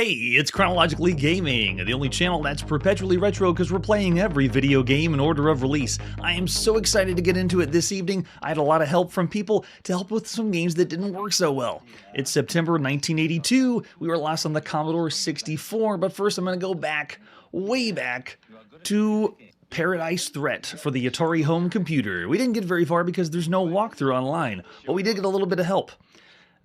Hey, it's Chronologically Gaming, the only channel that's perpetually retro because we're playing every video game in order of release. I am so excited to get into it this evening. I had a lot of help from people to help with some games that didn't work so well. It's September 1982. We were last on the Commodore 64, but first I'm going to go back, way back, to Paradise Threat for the Atari home computer. We didn't get very far because there's no walkthrough online, but we did get a little bit of help.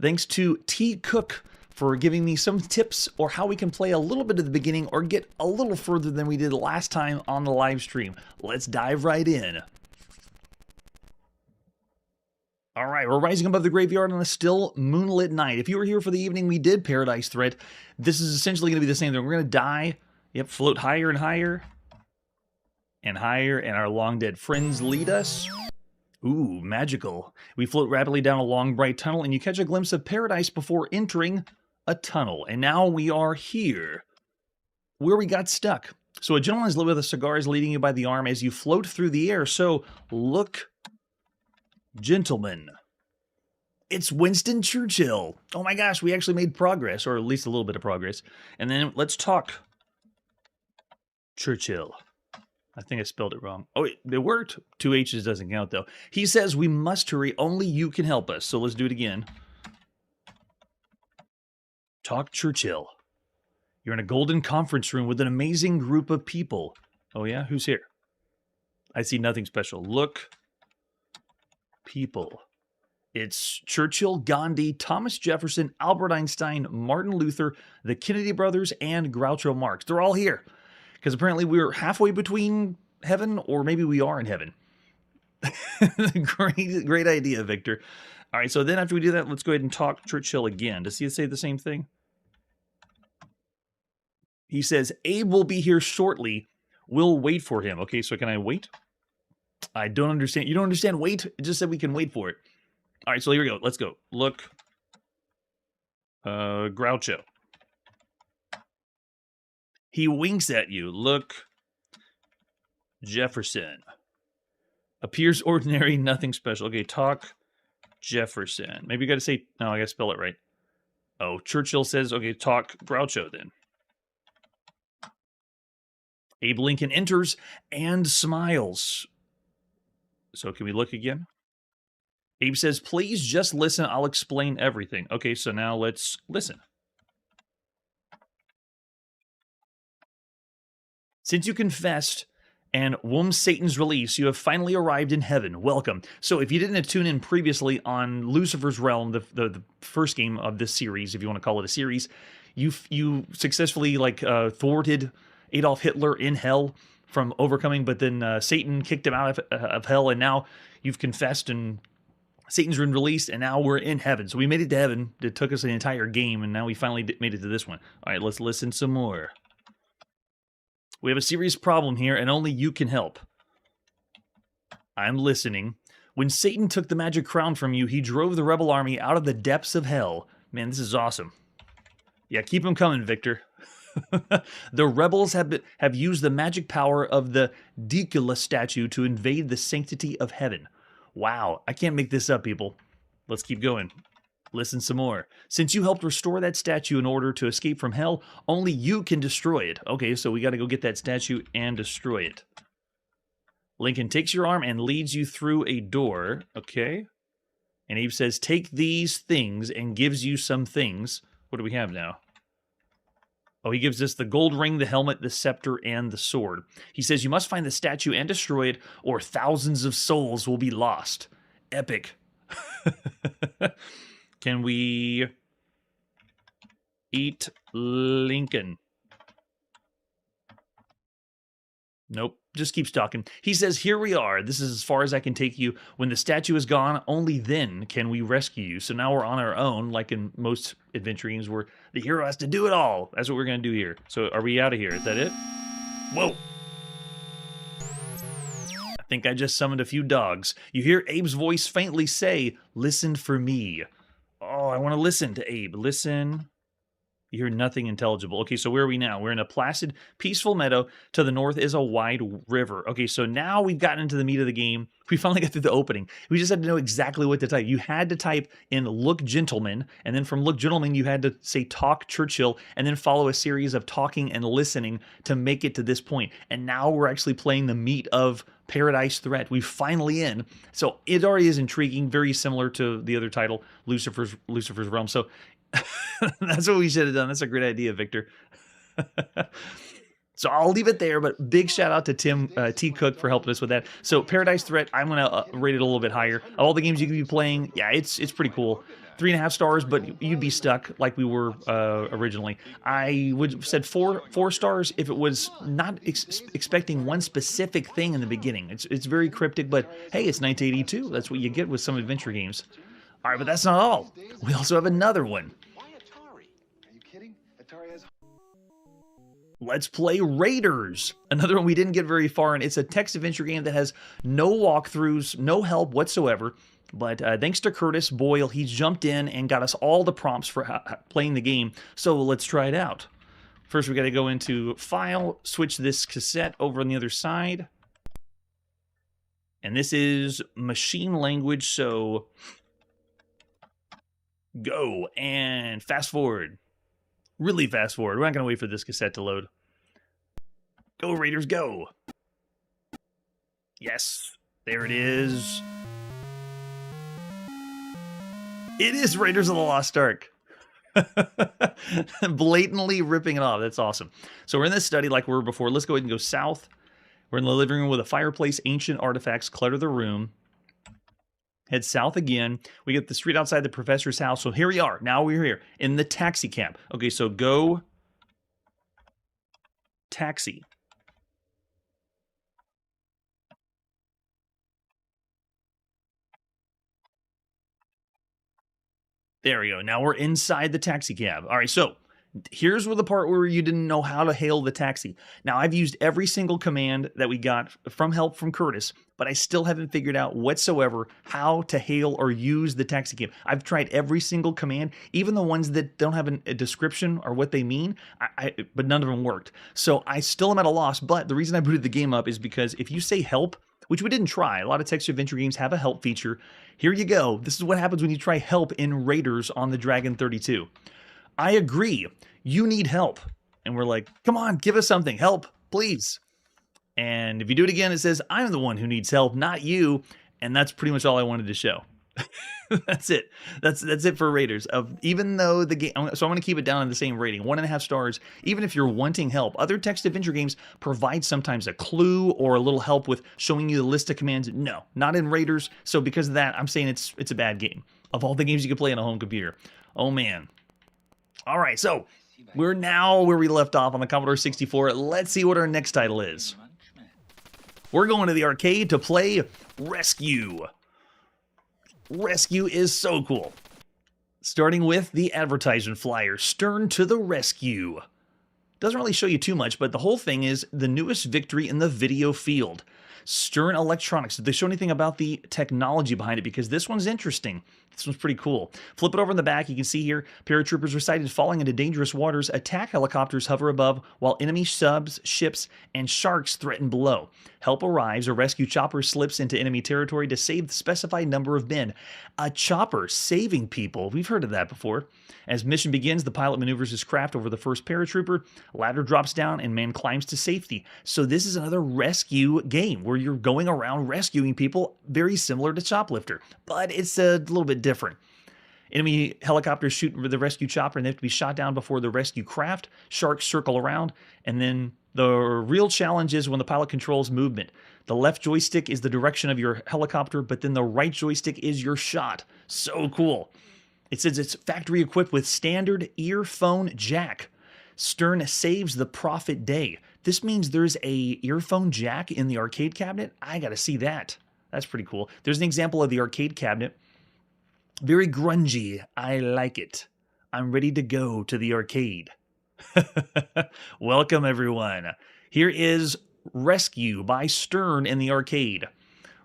Thanks to T. Cook for giving me some tips or how we can play a little bit at the beginning or get a little further than we did last time on the live stream. Let's dive right in. All right, we're rising above the graveyard on a still moonlit night. If you were here for the evening, we did Paradise Threat. This is essentially going to be the same thing. We're going to die, float higher and higher, and our long dead friends lead us. Ooh, magical. We float rapidly down a long, bright tunnel, and you catch a glimpse of paradise before entering a tunnel. And now we are here, where we got stuck. So a gentleman is lit with a cigar is leading you by the arm as you float through the air. So, look, gentlemen, it's Winston Churchill. Oh my gosh, we actually made progress, or at least a little bit of progress. And then let's talk Churchill. I think I spelled it wrong. Oh, it worked. 2 H's doesn't count, though. He says we must hurry. Only you can help us. So let's do it again. Talk Churchill. You're in a golden conference room with an amazing group of people. Oh, yeah? Who's here? I see nothing special. Look. People. It's Churchill, Gandhi, Thomas Jefferson, Albert Einstein, Martin Luther, the Kennedy brothers, and Groucho Marx. They're all here. Because apparently we're halfway between heaven, or maybe we are in heaven. Great idea, Victor. All right, so then after we do that, let's go ahead and talk Churchill again. Does he say the same thing? He says, Abe will be here shortly. We'll wait for him. Okay, so can I wait? I don't understand. You don't understand wait? It just said we can wait for it. All right, so here we go. Let's go. Look. Groucho. He winks at you. Look. Jefferson. Appears ordinary, nothing special. Okay, talk Jefferson. Maybe you got to say... No, I got to spell it right. Oh, Churchill says, okay, talk Groucho then. Abe Lincoln enters and smiles. So can we look again? Abe says, please just listen. I'll explain everything. Okay, so now let's listen. Since you confessed and won Satan's release, you have finally arrived in heaven. Welcome. So if you didn't tune in previously on Lucifer's Realm, the first game of this series, if you want to call it a series, you successfully thwarted Adolf Hitler in hell from overcoming, but then Satan kicked him out of hell, and now you've confessed and Satan's been released, and now we're in heaven. So we made it to heaven. It took us an entire game, and now we finally made it to this one. All right, let's listen some more. We have a serious problem here, and only you can help. I'm listening. When Satan took the magic crown from you, he drove the rebel army out of the depths of hell. Man, this is awesome. Yeah, keep them coming, Victor. The rebels have used the magic power of the Dicula statue to invade the sanctity of heaven. Wow, I can't make this up, people. Let's keep going. Listen some more. Since you helped restore that statue in order to escape from hell, only you can destroy it. Okay, so we got to go get that statue and destroy it. Lincoln takes your arm and leads you through a door. Okay. And Abe says, take these things, and gives you some things. What do we have now? Oh, he gives us the gold ring, the helmet, the scepter, and the sword. He says you must find the statue and destroy it, or thousands of souls will be lost. Epic. Can we eat Lincoln? Nope, just keeps talking. He says, here we are. This is as far as I can take you. When the statue is gone, only then can we rescue you. So now we're on our own, like in most adventure games where the hero has to do it all. That's what we're going to do here. So are we out of here? Is that it? Whoa. I think I just summoned a few dogs. You hear Abe's voice faintly say, listen for me. Oh, I want to listen to Abe. Listen You hear nothing intelligible. Okay, so where are we now? We're in a placid, peaceful meadow. To the north is a wide river. Okay, so now we've gotten into the meat of the game. We finally got through the opening. We just had to know exactly what to type. You had to type in "look gentleman," and then from "look gentleman," you had to say "talk Churchill," and then follow a series of talking and listening to make it to this point. And now we're actually playing the meat of Paradise Threat. We're finally in. So it already is intriguing, very similar to the other title, Lucifer's Realm. So that's what we should have done. That's a great idea, Victor. So I'll leave it there, but big shout out to Tim T. Cook for helping us with that. So Paradise Threat, I'm going to rate it a little bit higher. Of all the games you could be playing, yeah, it's pretty cool. 3.5 stars, but you'd be stuck like we were originally. I would have said four stars if it was not expecting one specific thing in the beginning. It's very cryptic, but hey, it's 1982. That's what you get with some adventure games. All right, but that's not all. We also have another one. Why Atari? Are you kidding? Atari has... Let's play Raiders. Another one we didn't get very far in. It's a text adventure game that has no walkthroughs, no help whatsoever. But thanks to Curtis Boyle, he jumped in and got us all the prompts for playing the game. So let's try it out. First, we got to go into File, switch this cassette over on the other side. And this is machine language, so go and fast forward. Really fast forward. We're not going to wait for this cassette to load. Go, Raiders, go. Yes, there it is. It is Raiders of the Lost Ark. Blatantly ripping it off. That's awesome. So we're in this study like we were before. Let's go ahead and go south. We're in the living room with a fireplace, ancient artifacts clutter the room. Head south again. We get the street outside the professor's house. So here we are. Now we're here in the taxi cab. Okay, so go taxi. There we go. Now we're inside the taxi cab. All right, so here's where the part where you didn't know how to hail the taxi. Now, I've used every single command that we got from help from Curtis, but I still haven't figured out whatsoever how to hail or use the taxi cab. I've tried every single command, even the ones that don't have a description or what they mean, but none of them worked. So I still am at a loss, but the reason I booted the game up is because if you say help, which we didn't try. A lot of text-adventure games have a help feature. Here you go. This is what happens when you try help in Raiders on the Dragon 32. I agree. You need help. And we're like, come on, give us something. Help, please. And if you do it again, it says, I'm the one who needs help, not you. And that's pretty much all I wanted to show. That's it. That's it for Raiders. Even though the game, so I'm going to keep it down in the same rating, 1.5 stars. Even if you're wanting help, other text adventure games provide sometimes a clue or a little help with showing you the list of commands. No, not in Raiders. So because of that, I'm saying it's a bad game. Of all the games you can play on a home computer, oh man. All right, so we're now where we left off on the Commodore 64. Let's see what our next title is. We're going to the arcade to play Rescue. Rescue is so cool. Starting with the advertisement flyer, Stern to the rescue. Doesn't really show you too much, but the whole thing is the newest victory in the video field. Stern Electronics. Did they show anything about the technology behind it? Because this one's interesting. This one's pretty cool. Flip it over in the back. You can see here, paratroopers are sighted falling into dangerous waters. Attack helicopters hover above, while enemy subs, ships, and sharks threaten below. Help arrives. A rescue chopper slips into enemy territory to save the specified number of men. A chopper saving people. We've heard of that before. As mission begins, the pilot maneuvers his craft over the first paratrooper. Ladder drops down and man climbs to safety. So this is another rescue game where you're going around rescuing people, very similar to Choplifter, but it's a little bit different. Enemy helicopters shoot the rescue chopper and they have to be shot down before the rescue craft. Sharks circle around, and then the real challenge is when the pilot controls movement. The left joystick is the direction of your helicopter, but then the right joystick is your shot. So cool. It says it's factory equipped with standard earphone jack. Stern saves the Prophet Day. This means there's a earphone jack in the arcade cabinet. I gotta see that. That's pretty cool. There's an example of the arcade cabinet. Very grungy. I like it. I'm ready to go to the arcade. Welcome, everyone. Here is Rescue by Stern in the arcade.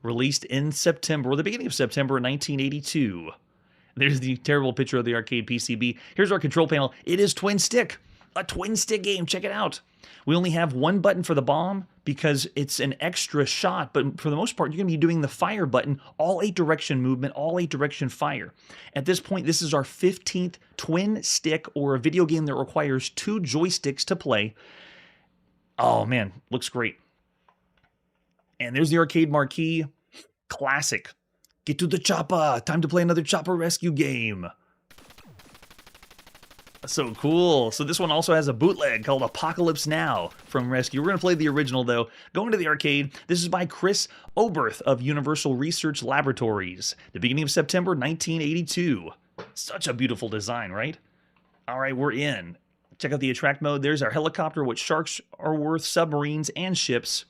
Released in September, or the beginning of September 1982. There's the terrible picture of the arcade PCB. Here's our control panel. It is twin stick. A twin stick game. Check it out. We only have one button for the bomb because it's an extra shot, but for the most part, you're going to be doing the fire button, all 8-direction movement, all 8-direction fire. At this point, this is our 15th twin stick or a video game that requires 2 joysticks to play. Oh man, looks great. And there's the arcade marquee. Classic. Get to the chopper. Time to play another chopper rescue game. So cool. So this one also has a bootleg called Apocalypse Now from Rescue. We're going to play the original, though. Going to the arcade. This is by Chris Oberth of Universal Research Laboratories. The beginning of September 1982. Such a beautiful design, right? All right, we're in. Check out the attract mode. There's our helicopter, what sharks are worth, submarines, and ships.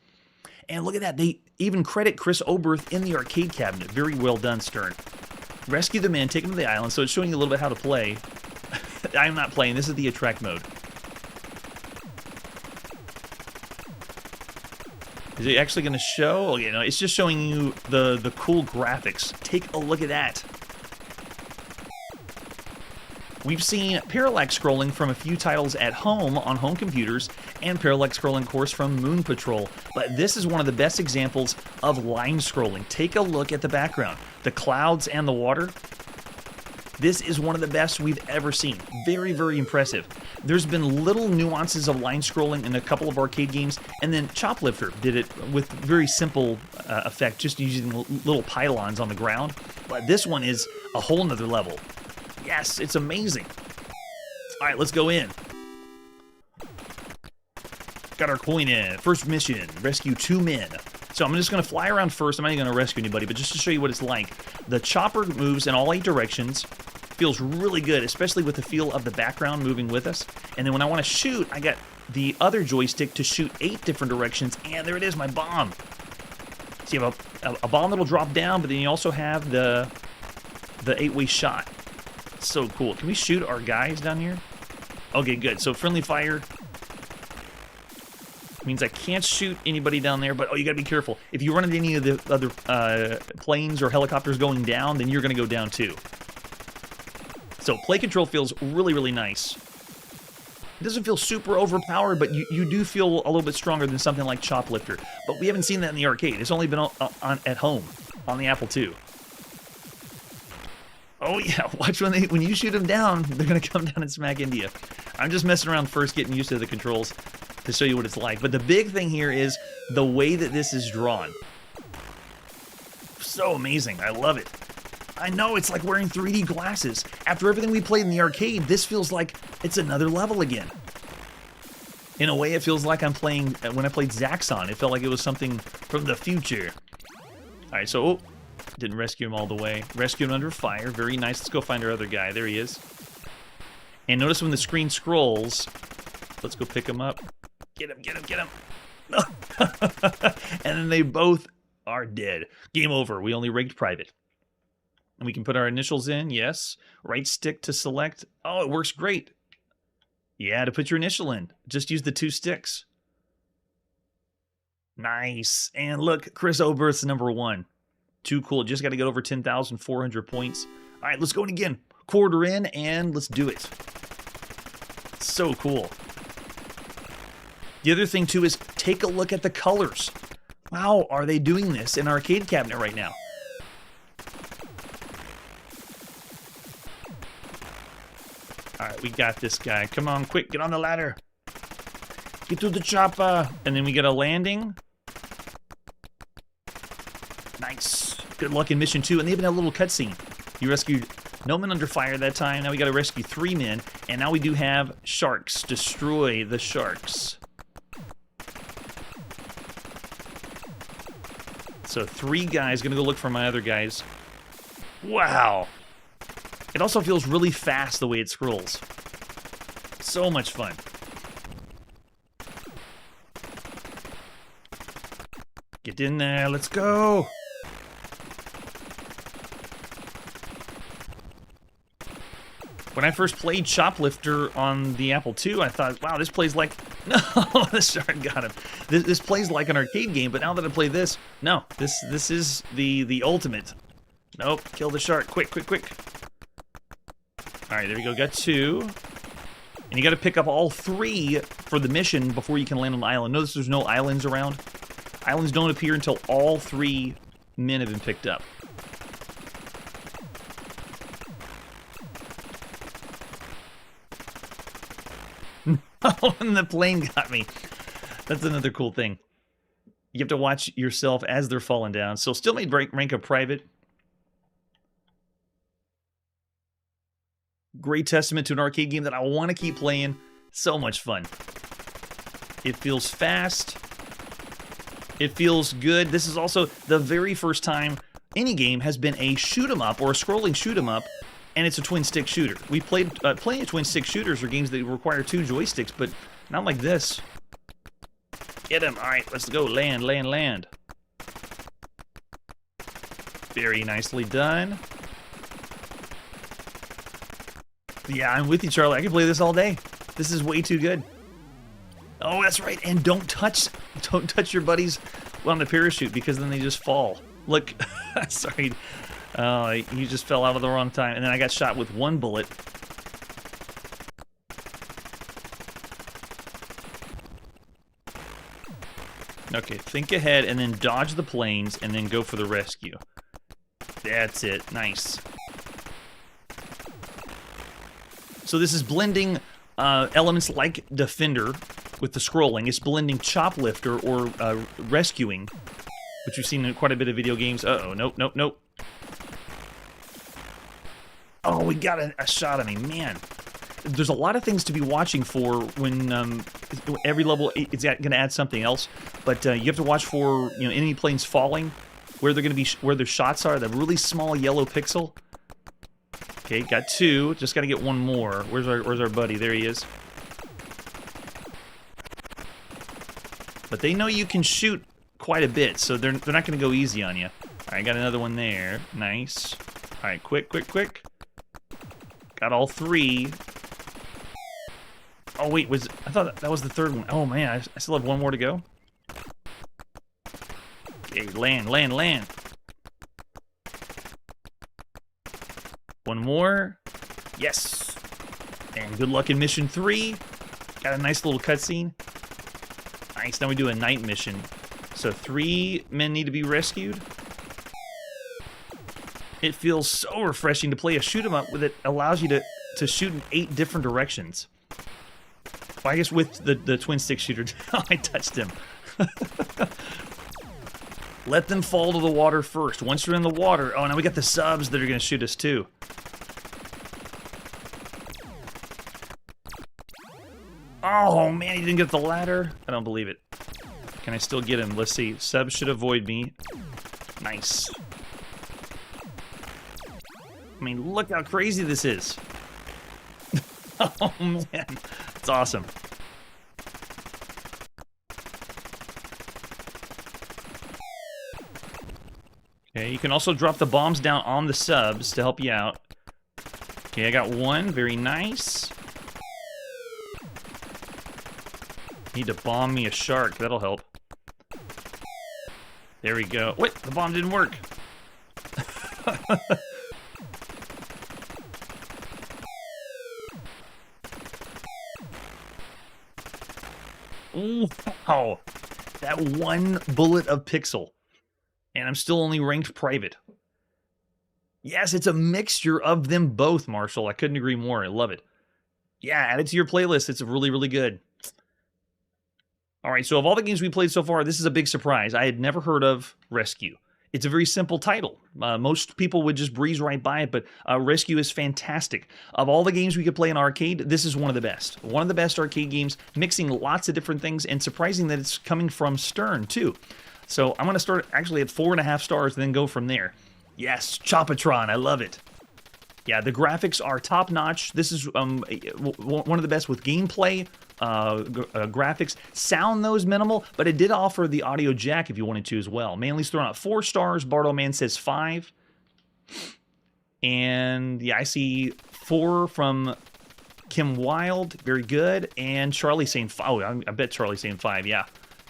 And look at that. They even credit Chris Oberth in the arcade cabinet. Very well done, Stern. Rescue the men, take them to the island. So it's showing you a little bit how to play. I'm not playing. This is the attract mode. Is it actually going to show? Oh, yeah, no, it's just showing you the cool graphics. Take a look at that. We've seen parallax scrolling from a few titles at home on home computers, and parallax scrolling, of course, from Moon Patrol. But this is one of the best examples of line scrolling. Take a look at the background. The clouds and the water. This is one of the best we've ever seen. Very, very impressive. There's been little nuances of line scrolling in a couple of arcade games, and then Choplifter did it with very simple effect, just using little pylons on the ground. But this one is a whole nother level. Yes, it's amazing. All right, let's go in. Got our coin in. First mission, rescue 2 men. So I'm just going to fly around first. I'm not even going to rescue anybody, but just to show you what it's like. The chopper moves in all 8 directions. Feels really good, especially with the feel of the background moving with us. And then when I want to shoot, I got the other joystick to shoot 8 different directions. And there it is, my bomb. So you have a bomb that'll drop down, but then you also have the 8-way shot. So cool. Can we shoot our guys down here? Okay, good. So friendly fire means I can't shoot anybody down there, but oh, you gotta be careful. If you run into any of the other planes or helicopters going down, then you're gonna go down too. So play control feels really, really nice. It doesn't feel super overpowered, but you do feel a little bit stronger than something like Choplifter. But we haven't seen that in the arcade. It's only been on at home on the Apple II. Oh yeah, watch when you shoot them down, they're gonna come down and smack into you. I'm just messing around first, getting used to the controls to show you what it's like. But the big thing here is the way that this is drawn. So amazing, I love it. I know, it's like wearing 3D glasses. After everything we played in the arcade, this feels like it's another level again. In a way, it feels like I'm playing, when I played Zaxxon, it felt like it was something from the future. Alright, so, oh, didn't rescue him all the way. Rescue him under fire, very nice. Let's go find our other guy, there he is. And notice when the screen scrolls, let's go pick him up. Get him, get him, get him. And then they both are dead. Game over, we only rigged private. And we can put our initials in, yes. Right stick to select. Oh, it works great. Yeah, to put your initial in. Just use the 2 sticks. Nice. And look, Chris Oberth's #1. Too cool. Just got to get over 10,400 points. All right, let's go in again. Quarter in, and let's do it. So cool. The other thing, too, is take a look at the colors. How are they doing this in our arcade cabinet right now? All right, we got this guy. Come on, quick, get on the ladder. Get to the chopper. And then we get a landing. Nice. Good luck in mission 2. And they even had a little cutscene. You rescued no men under fire that time. Now we got to rescue 3 men. And now we do have sharks. Destroy the sharks. So 3 guys. Gonna go look for my other guys. Wow. It also feels really fast the way it scrolls. So much fun. Get in there, let's go! When I first played Choplifter on the Apple II, I thought, wow, this plays like... No, the shark got him. This plays like an arcade game, but now that I play this, no, this is the ultimate. Nope, kill the shark, quick, quick, quick. All right, there we go. Got 2. And you got to pick up all 3 for the mission before you can land on the island. Notice there's no islands around. Islands don't appear until all 3 men have been picked up. Oh, and the plane got me. That's another cool thing. You have to watch yourself as they're falling down. So still made rank of private. Great testament to an arcade game that I want to keep playing. So much fun. It feels fast. It feels good. This is also the very first time any game has been a shoot 'em up or a scrolling shoot 'em up, and it's a twin stick shooter. We played plenty of twin stick shooters or games that require 2 joysticks, but not like this. Get him. All right, let's go. Land, land, land. Very nicely done. Yeah, I'm with you, Charlie. I can play this all day. This is way too good. Oh, that's right. And don't touch your buddies on the parachute because then they just fall. Look, sorry. You just fell out of the wrong time. And then I got shot with 1 bullet. Okay, think ahead and then dodge the planes and then go for the rescue. That's it. Nice. So this is blending elements like Defender with the scrolling. It's blending Choplifter or rescuing, which we've seen in quite a bit of video games. Uh-oh, nope, nope, nope. Oh, we got a shot on me, man. There's a lot of things to be watching for when every level it's going to add something else, but you have to watch for enemy planes falling, where they're going to be, where their shots are. The really small yellow pixel. Okay, got 2. Just got to get 1 more. Where's our buddy? There he is. But they know you can shoot quite a bit, so they're not going to go easy on you. All right, got another one there. Nice. All right, quick, quick, quick. Got all 3. Oh wait, I thought that was the 3rd one. Oh man, I still have 1 more to go. Okay, land, land, land. 1 more. Yes. And good luck in mission 3. Got a nice little cutscene. Nice. Now we do a night mission. So 3 men need to be rescued. It feels so refreshing to play a shoot 'em up that allows you to shoot in 8 different directions. Well, I guess with the twin stick shooter, I touched him. Let them fall to the water first. Once you're in the water, oh, now we got the subs that are going to shoot us too. Oh man, he didn't get the ladder. I don't believe it. Can I still get him? Let's see. Subs should avoid me. Nice. I mean, look how crazy this is. Oh man, it's awesome. Okay, you can also drop the bombs down on the subs to help you out. Okay, I got 1. Very nice. Need to bomb me a shark. That'll help. There we go. Wait, the bomb didn't work. Ooh, wow. That 1 bullet of pixel. And I'm still only ranked private. Yes, it's a mixture of them both, Marshall. I couldn't agree more. I love it. Yeah, add it to your playlist. It's really, really good. All right, so of all the games we played so far, this is a big surprise. I had never heard of Rescue. It's a very simple title. Most people would just breeze right by it, but Rescue is fantastic. Of all the games we could play in arcade, this is one of the best. One of the best arcade games, mixing lots of different things, and surprising that it's coming from Stern, too. So I'm going to start actually at 4.5 stars and then go from there. Yes, Chopatron, I love it. Yeah, the graphics are top-notch. This is one of the best with gameplay, graphics. Sound, though, is minimal, but it did offer the audio jack if you wanted to as well. Manly's throwing out 4 stars. Bardo Man says 5. And, yeah, I see 4 from Kim Wilde. Very good. And Charlie saying 5. Oh, I bet Charlie's saying 5, yeah.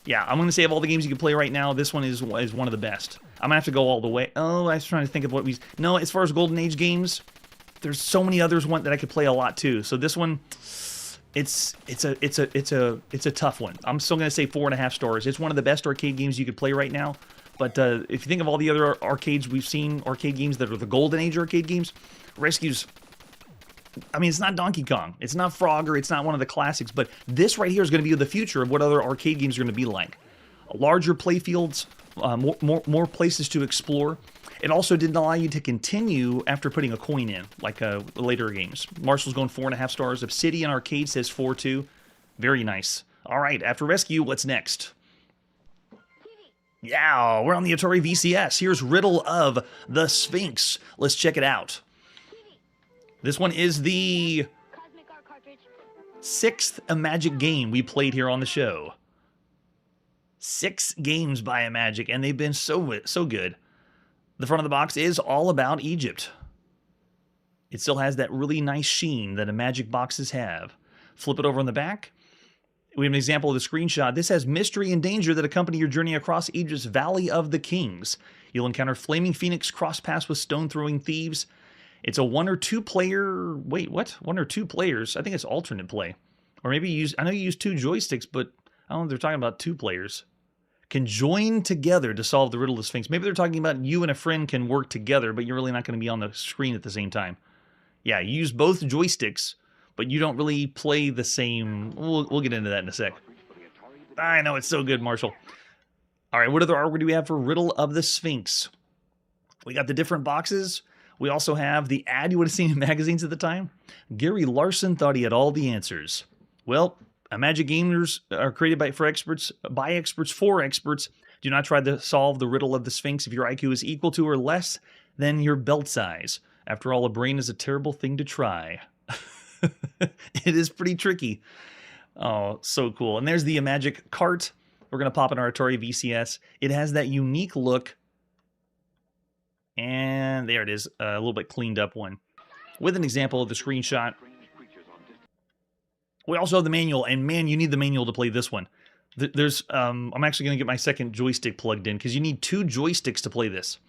Yeah, I'm going to say of all the games you can play right now, this one is one of the best. I'm going to have to go all the way. Oh, I was trying to think of what we... No, as far as Golden Age games, there's so many others that I could play a lot too. So this one, it's a tough one. I'm still gonna say 4.5 stars. It's one of the best arcade games you could play right now. But if you think of all the other arcades we've seen, arcade games that are the golden age arcade games, Rescue's, I mean, it's not Donkey Kong, it's not Frogger, it's not one of the classics, but this right here is going to be the future of what other arcade games are going to be like. Larger playfields, more places to explore. It also didn't allow you to continue after putting a coin in, like later games. Marshall's going 4.5 stars. Obsidian Arcade says 4.2. Very nice. All right, after Rescue, what's next? Yeah, we're on the Atari VCS. Here's Riddle of the Sphinx. Let's check it out. This one is the 6th Imagic game we played here on the show. 6 games by Imagic, and they've been so good. The front of the box is all about Egypt. It still has that really nice sheen that Imagic boxes have. Flip it over on the back. We have an example of the screenshot. This has mystery and danger that accompany your journey across Egypt's Valley of the Kings. You'll encounter flaming phoenix, cross paths with stone-throwing thieves. It's a 1 or 2 player... Wait, what? 1 or 2 players? I think it's alternate play. Or maybe you use... I know you use 2 joysticks, but I don't know if they're talking about 2 players. Can join together to solve the riddle of the Sphinx. Maybe they're talking about you and a friend can work together, but you're really not going to be on the screen at the same time. Yeah, you use both joysticks, but you don't really play the same... We'll get into that in a sec. I know, it's so good, Marshall. All right, what other artwork do we have for Riddle of the Sphinx? We got the different boxes. We also have the ad you would have seen in magazines at the time. Gary Larson thought he had all the answers. Well, Imagic gamers are created by experts, for experts. Do not try to solve the riddle of the Sphinx if your IQ is equal to or less than your belt size. After all, a brain is a terrible thing to try. It is pretty tricky. Oh, so cool. And there's the Imagic cart. We're going to pop in our Atari VCS. It has that unique look. And there it is, a little bit cleaned up one. With an example of the screenshot. We also have the manual, and man, you need the manual to play this one. There's, I'm actually going to get my second joystick plugged in, because you need 2 joysticks to play this.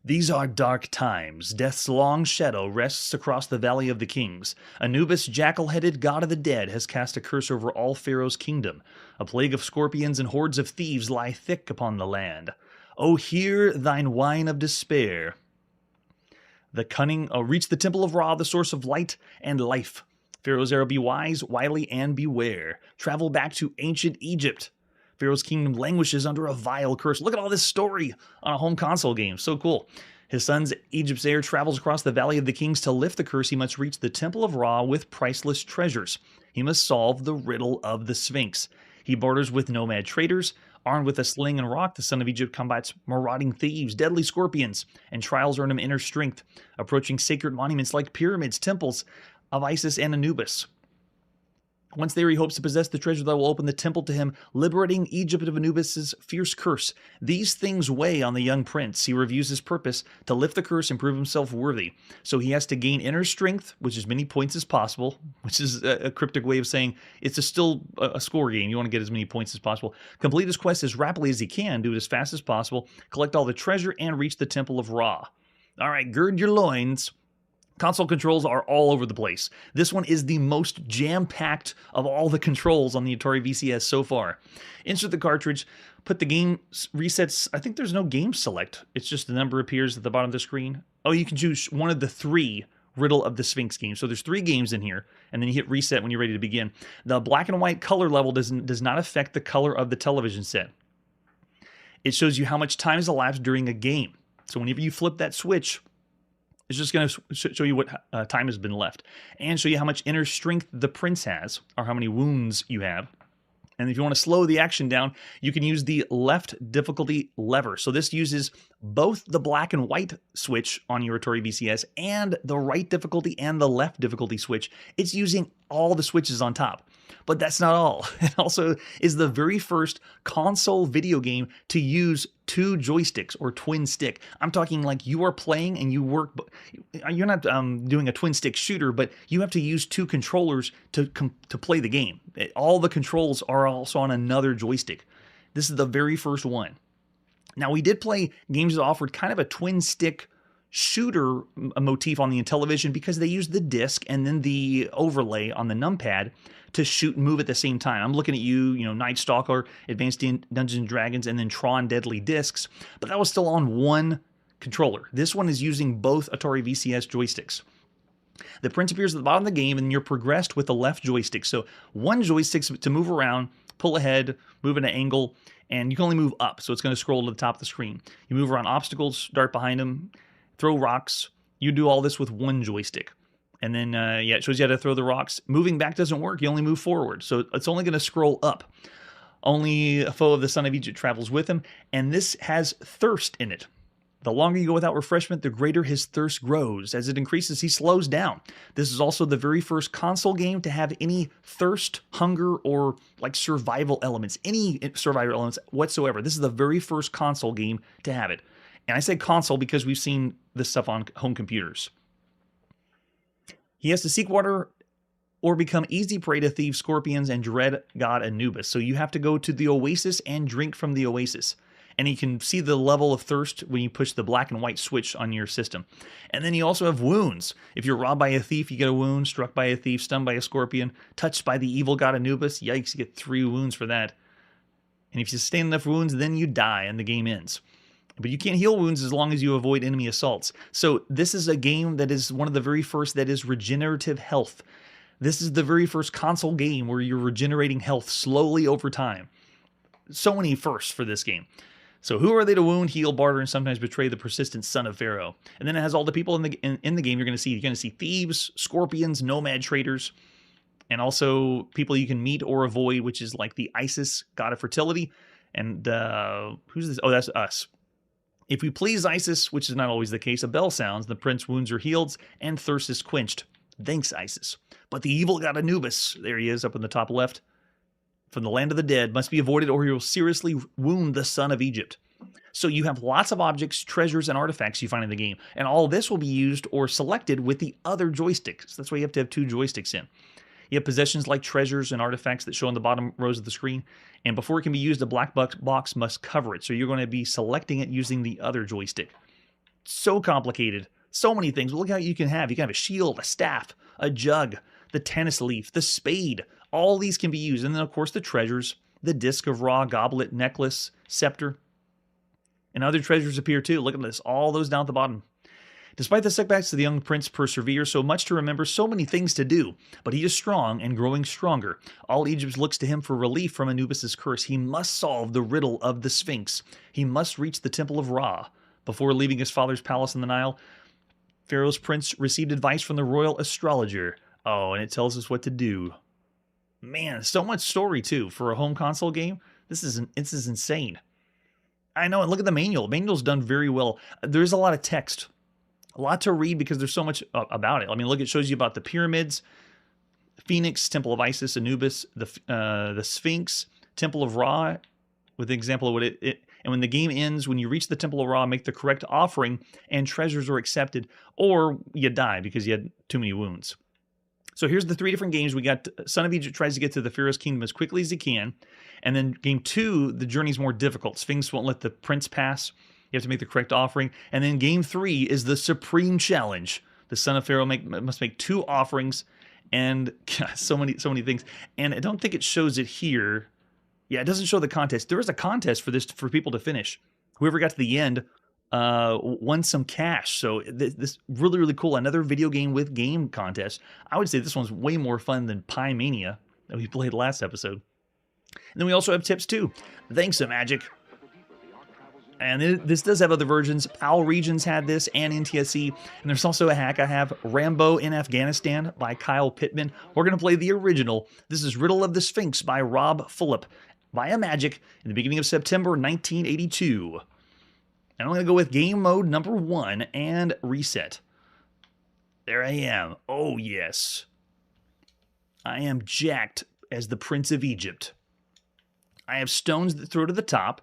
These are dark times. Death's long shadow rests across the Valley of the Kings. Anubis, jackal-headed god of the dead, has cast a curse over all Pharaoh's kingdom. A plague of scorpions and hordes of thieves lie thick upon the land. O hear thine whine of despair. The cunning, reach the temple of Ra, the source of light and life. Pharaoh's heir, be wise, wily, and beware. Travel back to ancient Egypt. Pharaoh's kingdom languishes under a vile curse. Look at all this story on a home console game. So cool. His son's Egypt's heir travels across the Valley of the Kings. To lift the curse, he must reach the Temple of Ra with priceless treasures. He must solve the riddle of the Sphinx. He borders with nomad traders. Armed with a sling and rock, the son of Egypt combats marauding thieves, deadly scorpions, and trials earn him inner strength, approaching sacred monuments like pyramids, temples of Isis and Anubis. Once there, he hopes to possess the treasure that will open the temple to him, liberating Egypt of Anubis' fierce curse. These things weigh on the young prince. He reviews his purpose to lift the curse and prove himself worthy. So he has to gain inner strength, which is many points as possible, which is a cryptic way of saying it's still a score game. You want to get as many points as possible. Complete his quest as rapidly as he can, do it as fast as possible, collect all the treasure, and reach the Temple of Ra. All right, gird your loins. Console controls are all over the place. This one is the most jam-packed of all the controls on the Atari VCS so far. Insert the cartridge, put the game resets. I think there's no game select. It's just the number appears at the bottom of the screen. Oh, you can choose one of the 3 Riddle of the Sphinx games. So there's 3 games in here, and then you hit reset when you're ready to begin. The black and white color level does not affect the color of the television set. It shows you how much time has elapsed during a game. So whenever you flip that switch, it's just going to show you what time has been left and show you how much inner strength the prince has, or how many wounds you have. And if you want to slow the action down, you can use the left difficulty lever. So this uses both the black and white switch on your Atari VCS and the right difficulty and the left difficulty switch. It's using all the switches on top. But that's not all. It also is the very first console video game to use 2 joysticks or twin stick. I'm talking like you are playing and you work. You're not doing a twin stick shooter, but you have to use 2 controllers to play the game. All the controls are also on another joystick. This is the very first one. Now, we did play games that offered kind of a twin stick shooter motif on the Intellivision because they use the disc and then the overlay on the numpad to shoot and move at the same time. I'm looking at you, Night Stalker, Advanced Dungeons and Dragons, and then Tron Deadly Discs, but that was still on one controller. This one is using both Atari VCS joysticks. The prince appears at the bottom of the game, and you're progressed with the left joystick. So one joystick to move around, pull ahead, move at an angle, and you can only move up, so it's going to scroll to the top of the screen. You move around obstacles, dart behind them, throw rocks. You do all this with one joystick. And then, it shows you how to throw the rocks. Moving back doesn't work. You only move forward. So it's only going to scroll up. Only a foe of the son of Egypt travels with him. And this has thirst in it. The longer you go without refreshment, the greater his thirst grows. As it increases, he slows down. This is also the very first console game to have any thirst, hunger, or like survival elements. Any survival elements whatsoever. This is the very first console game to have it. And I say console because we've seen this stuff on home computers. He has to seek water or become easy prey to thieves, scorpions, and dread god Anubis. So you have to go to the oasis and drink from the oasis. And you can see the level of thirst when you push the black and white switch on your system. And then you also have wounds. If you're robbed by a thief, you get a wound. Struck by a thief, stunned by a scorpion, touched by the evil god Anubis. Yikes, you get 3 wounds for that. And if you sustain enough wounds, then you die and the game ends. But you can't heal wounds as long as you avoid enemy assaults. So this is a game that is one of the very first that is regenerative health. This is the very first console game where you're regenerating health slowly over time. So many firsts for this game. So who are they to wound, heal, barter, and sometimes betray the persistent son of Pharaoh? And then it has all the people in the game you're going to see. You're going to see thieves, scorpions, nomad traders, and also people you can meet or avoid, which is like the Isis, god of fertility. And who's this? Oh, that's us. If we please Isis, which is not always the case, a bell sounds, the prince's wounds are healed, and thirst is quenched. Thanks, Isis. But the evil god Anubis, there he is up in the top left, from the land of the dead, must be avoided or he will seriously wound the son of Egypt. So you have lots of objects, treasures, and artifacts you find in the game, and all this will be used or selected with the other joysticks. That's why you have to have 2 joysticks in. You have possessions like treasures and artifacts that show on the bottom rows of the screen, and before it can be used, a black box must cover it, so you're going to be selecting it using the other joystick. So complicated. So many things. Look how you can have. You can have a shield, a staff, a jug, the tennis leaf, the spade. All these can be used. And then, of course, the treasures, the disc of Ra, goblet, necklace, scepter. And other treasures appear too. Look at this. All those down at the bottom. Despite the setbacks, the young prince perseveres. So much to remember, so many things to do. But he is strong and growing stronger. All Egypt looks to him for relief from Anubis' curse. He must solve the riddle of the Sphinx. He must reach the temple of Ra. Before leaving his father's palace in the Nile, Pharaoh's prince received advice from the royal astrologer. Oh, and it tells us what to do. Man, so much story too for a home console game. This is insane. I know, and look at the manual. The manual's done very well. There's a lot of text. A lot to read because there's so much about it. I mean, look, it shows you about the pyramids, Phoenix, Temple of Isis, Anubis, the Sphinx, Temple of Ra, with the example of what it. And when the game ends, when you reach the Temple of Ra, make the correct offering, and treasures are accepted, or you die because you had too many wounds. So here's the 3 different games. We got Son of Egypt tries to get to the Pharaoh's kingdom as quickly as he can. And then game 2, the journey's more difficult. Sphinx won't let the prince pass. You have to make the correct offering. And then game 3 is the supreme challenge. The son of Pharaoh must make 2 offerings, and God, so many things. And I don't think it shows it here. Yeah, it doesn't show the contest. There is a contest for this for people to finish. Whoever got to the end won some cash. So this really, really cool. Another video game with game contest. I would say this one's way more fun than Pie Mania that we played last episode. And then we also have tips too. Thanks, Imagic. And this does have other versions. PAL Regions had this, and NTSC. And there's also a hack I have, Rambo in Afghanistan by Kyle Pittman. We're going to play the original. This is Riddle of the Sphinx by Rob Fulop via Imagic in the beginning of September 1982. And I'm going to go with game mode number 1 and reset. There I am. Oh, yes. I am jacked as the Prince of Egypt. I have stones that throw to the top.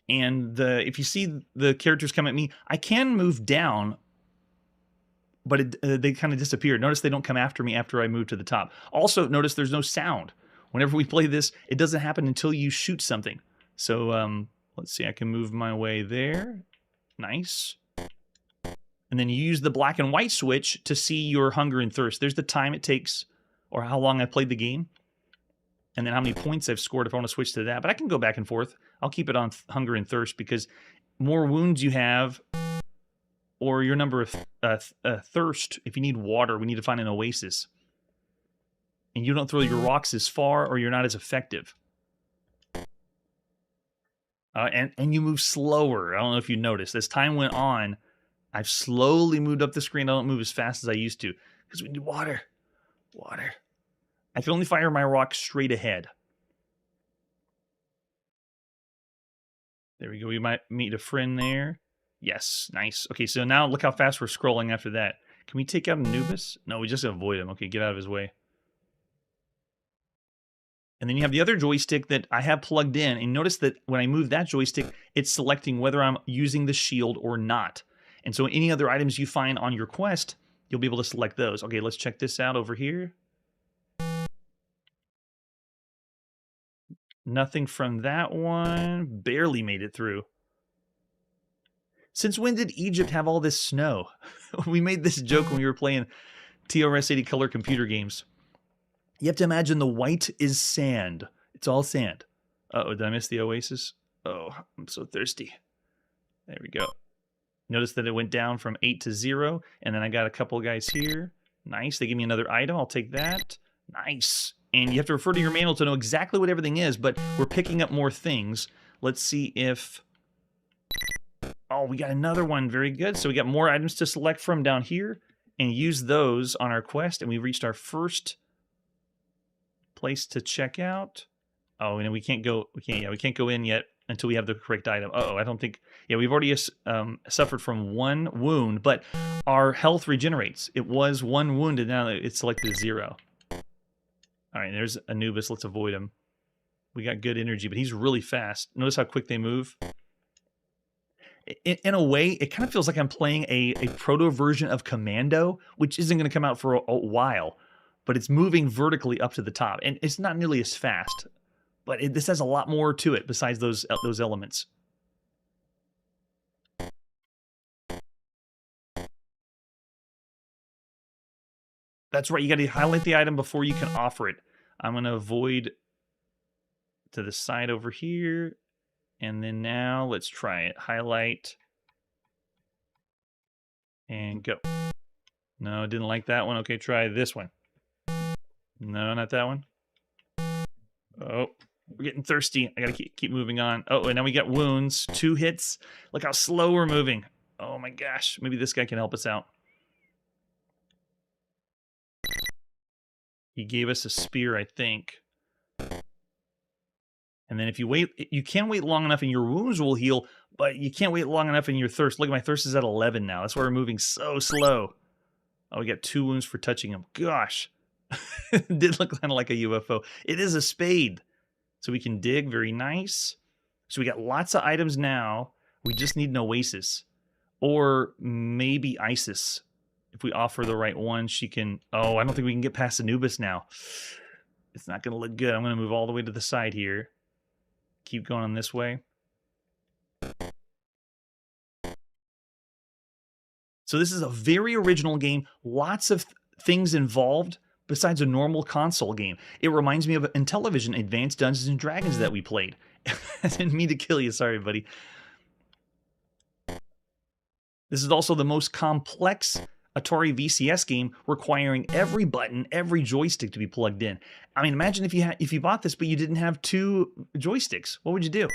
And if you see the characters come at me, I can move down, but they kind of disappear. Notice they don't come after me after I move to the top. Also, notice there's no sound. Whenever we play this, it doesn't happen until you shoot something. So let's see, I can move my way there. Nice. And And then you use the black and white switch to see your hunger and thirst. There's the time it takes, or how long I played the game, and then how many points I've scored if I want to switch to that. But I can go back and forth. I'll keep it on hunger and thirst, because more wounds you have, or your number of thirst, if you need water, we need to find an oasis. And you don't throw your rocks as far, or you're not as effective. And you move slower. I don't know if you noticed. As time went on, I've slowly moved up the screen. I don't move as fast as I used to, because we need water. Water. I can only fire my rock straight ahead. There we go. We might meet a friend there. Yes, nice. Okay, so now look how fast we're scrolling after that. Can we take out Anubis? No, we just avoid him. Okay, get out of his way. And then you have the other joystick that I have plugged in. And notice that when I move that joystick, it's selecting whether I'm using the shield or not. And so any other items you find on your quest, you'll be able to select those. Okay, let's check this out over here. Nothing from that one. Barely made it through. Since when did Egypt have all this snow? We made this joke when we were playing TRS-80 color computer games. You have to imagine the white is sand. It's all sand. Uh-oh, did I miss the oasis? Oh, I'm so thirsty. There we go. Notice that it went down from 8 to 0, and then I got a couple guys here. Nice. They give me another item. I'll take that. Nice. And you have to refer to your manual to know exactly what everything is, but we're picking up more things. Let's see if... Oh, we got another one. Very good. So we got more items to select from down here, and use those on our quest, and we reached our first place to check out. Oh, and we can't go. We can't go in yet until we have the correct item. Uh-oh, I don't think. Yeah, we've already suffered from one wound, but our health regenerates. It was one wound, and now it's selected 0. All right, there's Anubis. Let's avoid him. We got good energy, but he's really fast. Notice how quick they move. In a way, it kind of feels like I'm playing a proto version of Commando, which isn't going to come out for a while, but it's moving vertically up to the top, and it's not nearly as fast. But this has a lot more to it besides those elements. That's right. You got to highlight the item before you can offer it. I'm going to avoid to the side over here. And then now let's try it. Highlight. And go. No, didn't like that one. Okay, try this one. No, not that one. Oh, we're getting thirsty. I gotta keep moving on. Oh, and now we got wounds. 2 hits. Look how slow we're moving. Oh my gosh. Maybe this guy can help us out. He gave us a spear, I think. And then if you wait, you can wait long enough and your wounds will heal, but you can't wait long enough in your thirst. Look, my thirst is at 11 now. That's why we're moving so slow. Oh, we got 2 wounds for touching him. Gosh. It did look kind of like a UFO. It is a spade. So we can dig. Very nice. So we got lots of items now. We just need an oasis. Or maybe Isis. If we offer the right one, she can... Oh, I don't think we can get past Anubis now. It's not going to look good. I'm going to move all the way to the side here. Keep going on this way. So this is a very original game. Lots of things involved besides a normal console game. It reminds me of in television, Advanced Dungeons and Dragons that we played. I didn't mean to kill you. Sorry, buddy. This is also the most complex Atari VCS game, requiring every button, every joystick to be plugged in. I mean, imagine if you bought this, but you didn't have 2 joysticks. What would you do?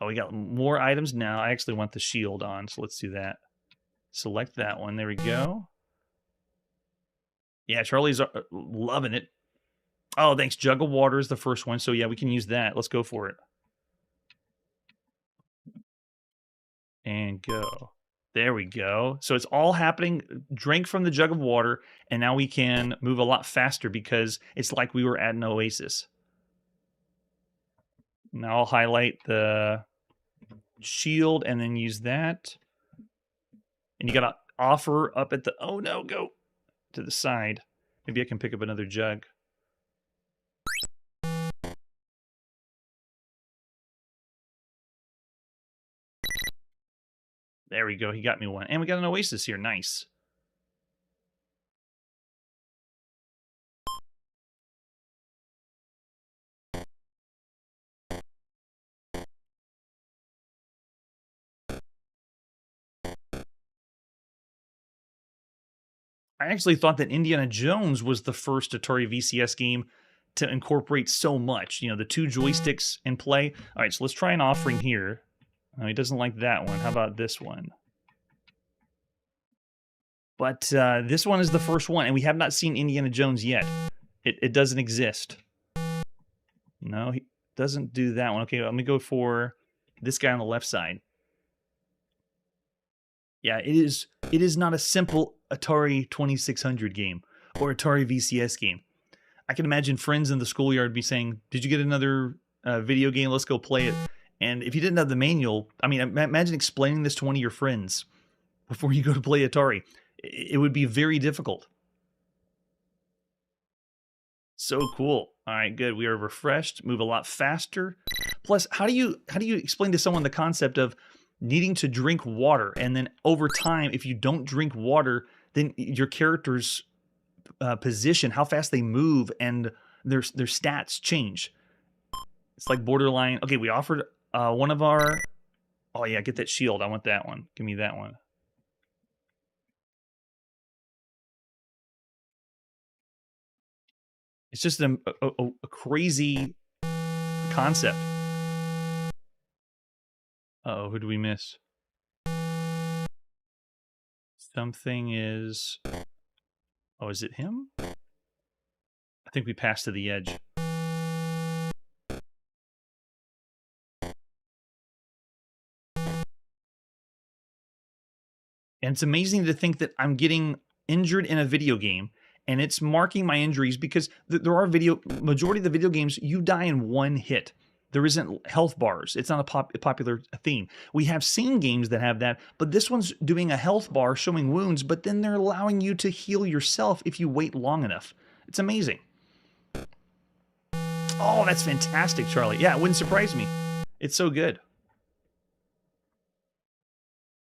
Oh, we got more items now. I actually want the shield on, so let's do that. Select that one. There we go. Yeah, Charlie's loving it. Oh, thanks. Jug of Water is the first one, so yeah, we can use that. Let's go for it. And go. There we go. So it's all happening. Drink from the jug of water, and now we can move a lot faster because it's like we were at an oasis. Now I'll highlight the shield and then use that. And you got to offer up at the... Oh, no, go to the side. Maybe I can pick up another jug. There we go. He got me one. And we got an Oasis here. Nice. I actually thought that Indiana Jones was the first Atari VCS game to incorporate so much. You know, the 2 joysticks in play. All right, so let's try an offering here. Oh, he doesn't like that one. How about this one? But this one is the first one, and we have not seen Indiana Jones yet. It doesn't exist. No, he doesn't do that one. Okay, let me go for this guy on the left side. Yeah, it is not a simple Atari 2600 game or Atari VCS game. I can imagine friends in the schoolyard be saying, "Did you get another video game? Let's go play it." And if you didn't have the manual, I mean, imagine explaining this to one of your friends before you go to play Atari. It would be very difficult. So cool. All right, good. We are refreshed, move a lot faster. Plus, how do you explain to someone the concept of needing to drink water, and then over time, if you don't drink water, then your character's position, how fast they move, and their stats change. It's like borderline. Okay, we offered one of our. Oh yeah, get that shield. I want that one. Give me that one. It's just a crazy concept. Uh-oh, who do we miss? Something is... Oh, is it him? I think we passed to the edge. And it's amazing to think that I'm getting injured in a video game, and it's marking my injuries because there are majority of the video games, you die in one hit. There isn't health bars. It's not a popular theme. We have seen games that have that, but this one's doing a health bar showing wounds, but then they're allowing you to heal yourself if you wait long enough. It's amazing. Oh, that's fantastic, Charlie. Yeah, it wouldn't surprise me. It's so good.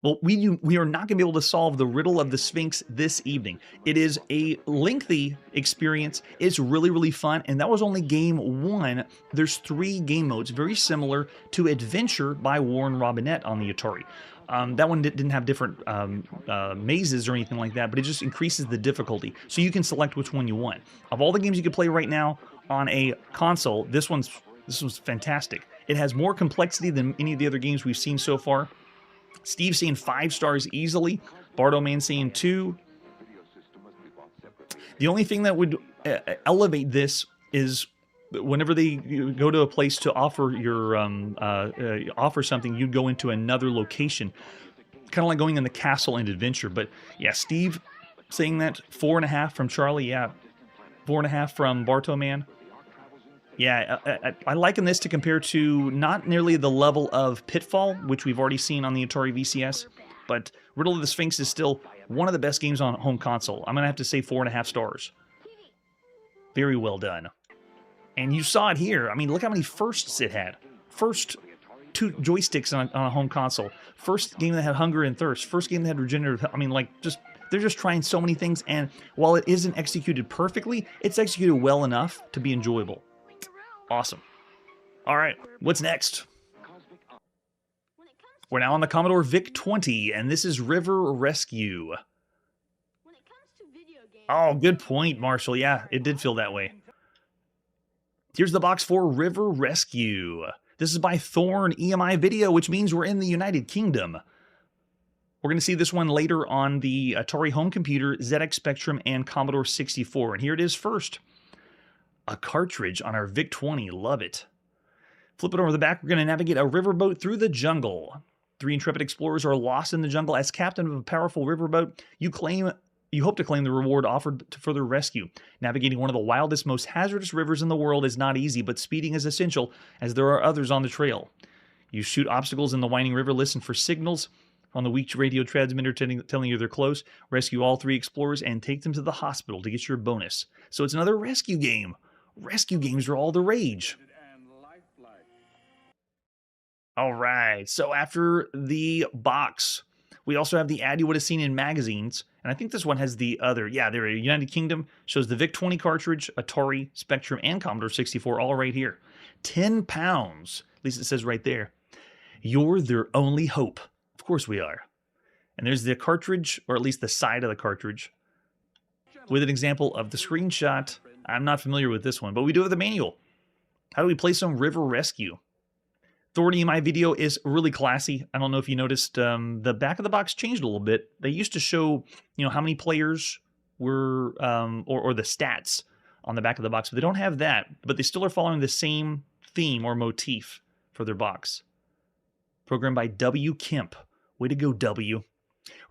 Well, we are not going to be able to solve the riddle of the Sphinx this evening. It is a lengthy experience. It's really, really fun, and that was only game 1. There's 3 game modes, very similar to Adventure by Warren Robinette on the Atari. That one didn't have different mazes or anything like that, but it just increases the difficulty, so you can select which one you want. Of all the games you can play right now on a console, this one's fantastic. It has more complexity than any of the other games we've seen so far. Steve's saying 5 stars easily. Bartleman saying 2. The only thing that would elevate this is whenever they go to a place to offer your offer something, you'd go into another location, kind of like going in the castle and Adventure. But yeah, Steve saying that 4.5 from Charlie. Yeah, 4.5 from Bartleman. Yeah, I liken this to compare to not nearly the level of Pitfall, which we've already seen on the Atari VCS, but Riddle of the Sphinx is still one of the best games on home console. I'm going to have to say 4.5 stars. Very well done. And you saw it here. I mean, look how many firsts it had. First 2 joysticks on a home console. First game that had Hunger and Thirst. First game that had Regenerative. I mean, like, they're just trying so many things, and while it isn't executed perfectly, it's executed well enough to be enjoyable. Awesome. All right, what's next? We're now on the Commodore VIC-20, and this is River Rescue. Oh, good point, Marshall. Yeah, it did feel that way. Here's the box for River Rescue. This is by Thorn EMI Video, which means we're in the United Kingdom. We're going to see this one later on the Atari home computer, ZX Spectrum, and Commodore 64. And here it is first. A cartridge on our VIC-20. Love it. Flip it over the back. We're going to navigate a riverboat through the jungle. 3 intrepid explorers are lost in the jungle. As captain of a powerful riverboat, you hope to claim the reward offered for their rescue. Navigating one of the wildest, most hazardous rivers in the world is not easy, but speeding is essential, as there are others on the trail. You shoot obstacles in the winding river, listen for signals on the weak radio transmitter telling you they're close, rescue all 3 explorers, and take them to the hospital to get your bonus. So it's another rescue game. Rescue games are all the rage. All right, so after the box, We also have the ad you would have seen in magazines, and I think this one has the other. Yeah, there. United Kingdom shows the VIC-20 cartridge, Atari, Spectrum, and Commodore 64 all right here. £10. At least it says right there. You're their only hope. Of course we are. And there's the cartridge, or at least the side of the cartridge, with an example of the screenshot. I'm not familiar with this one, but we do have the manual. How do we play some River Rescue? Authority in my video is really classy. I don't know if you noticed, the back of the box changed a little bit. They used to show, how many players were, or the stats on the back of the box, but they don't have that. But they still are following the same theme or motif for their box. Programmed by W. Kemp. Way to go, W.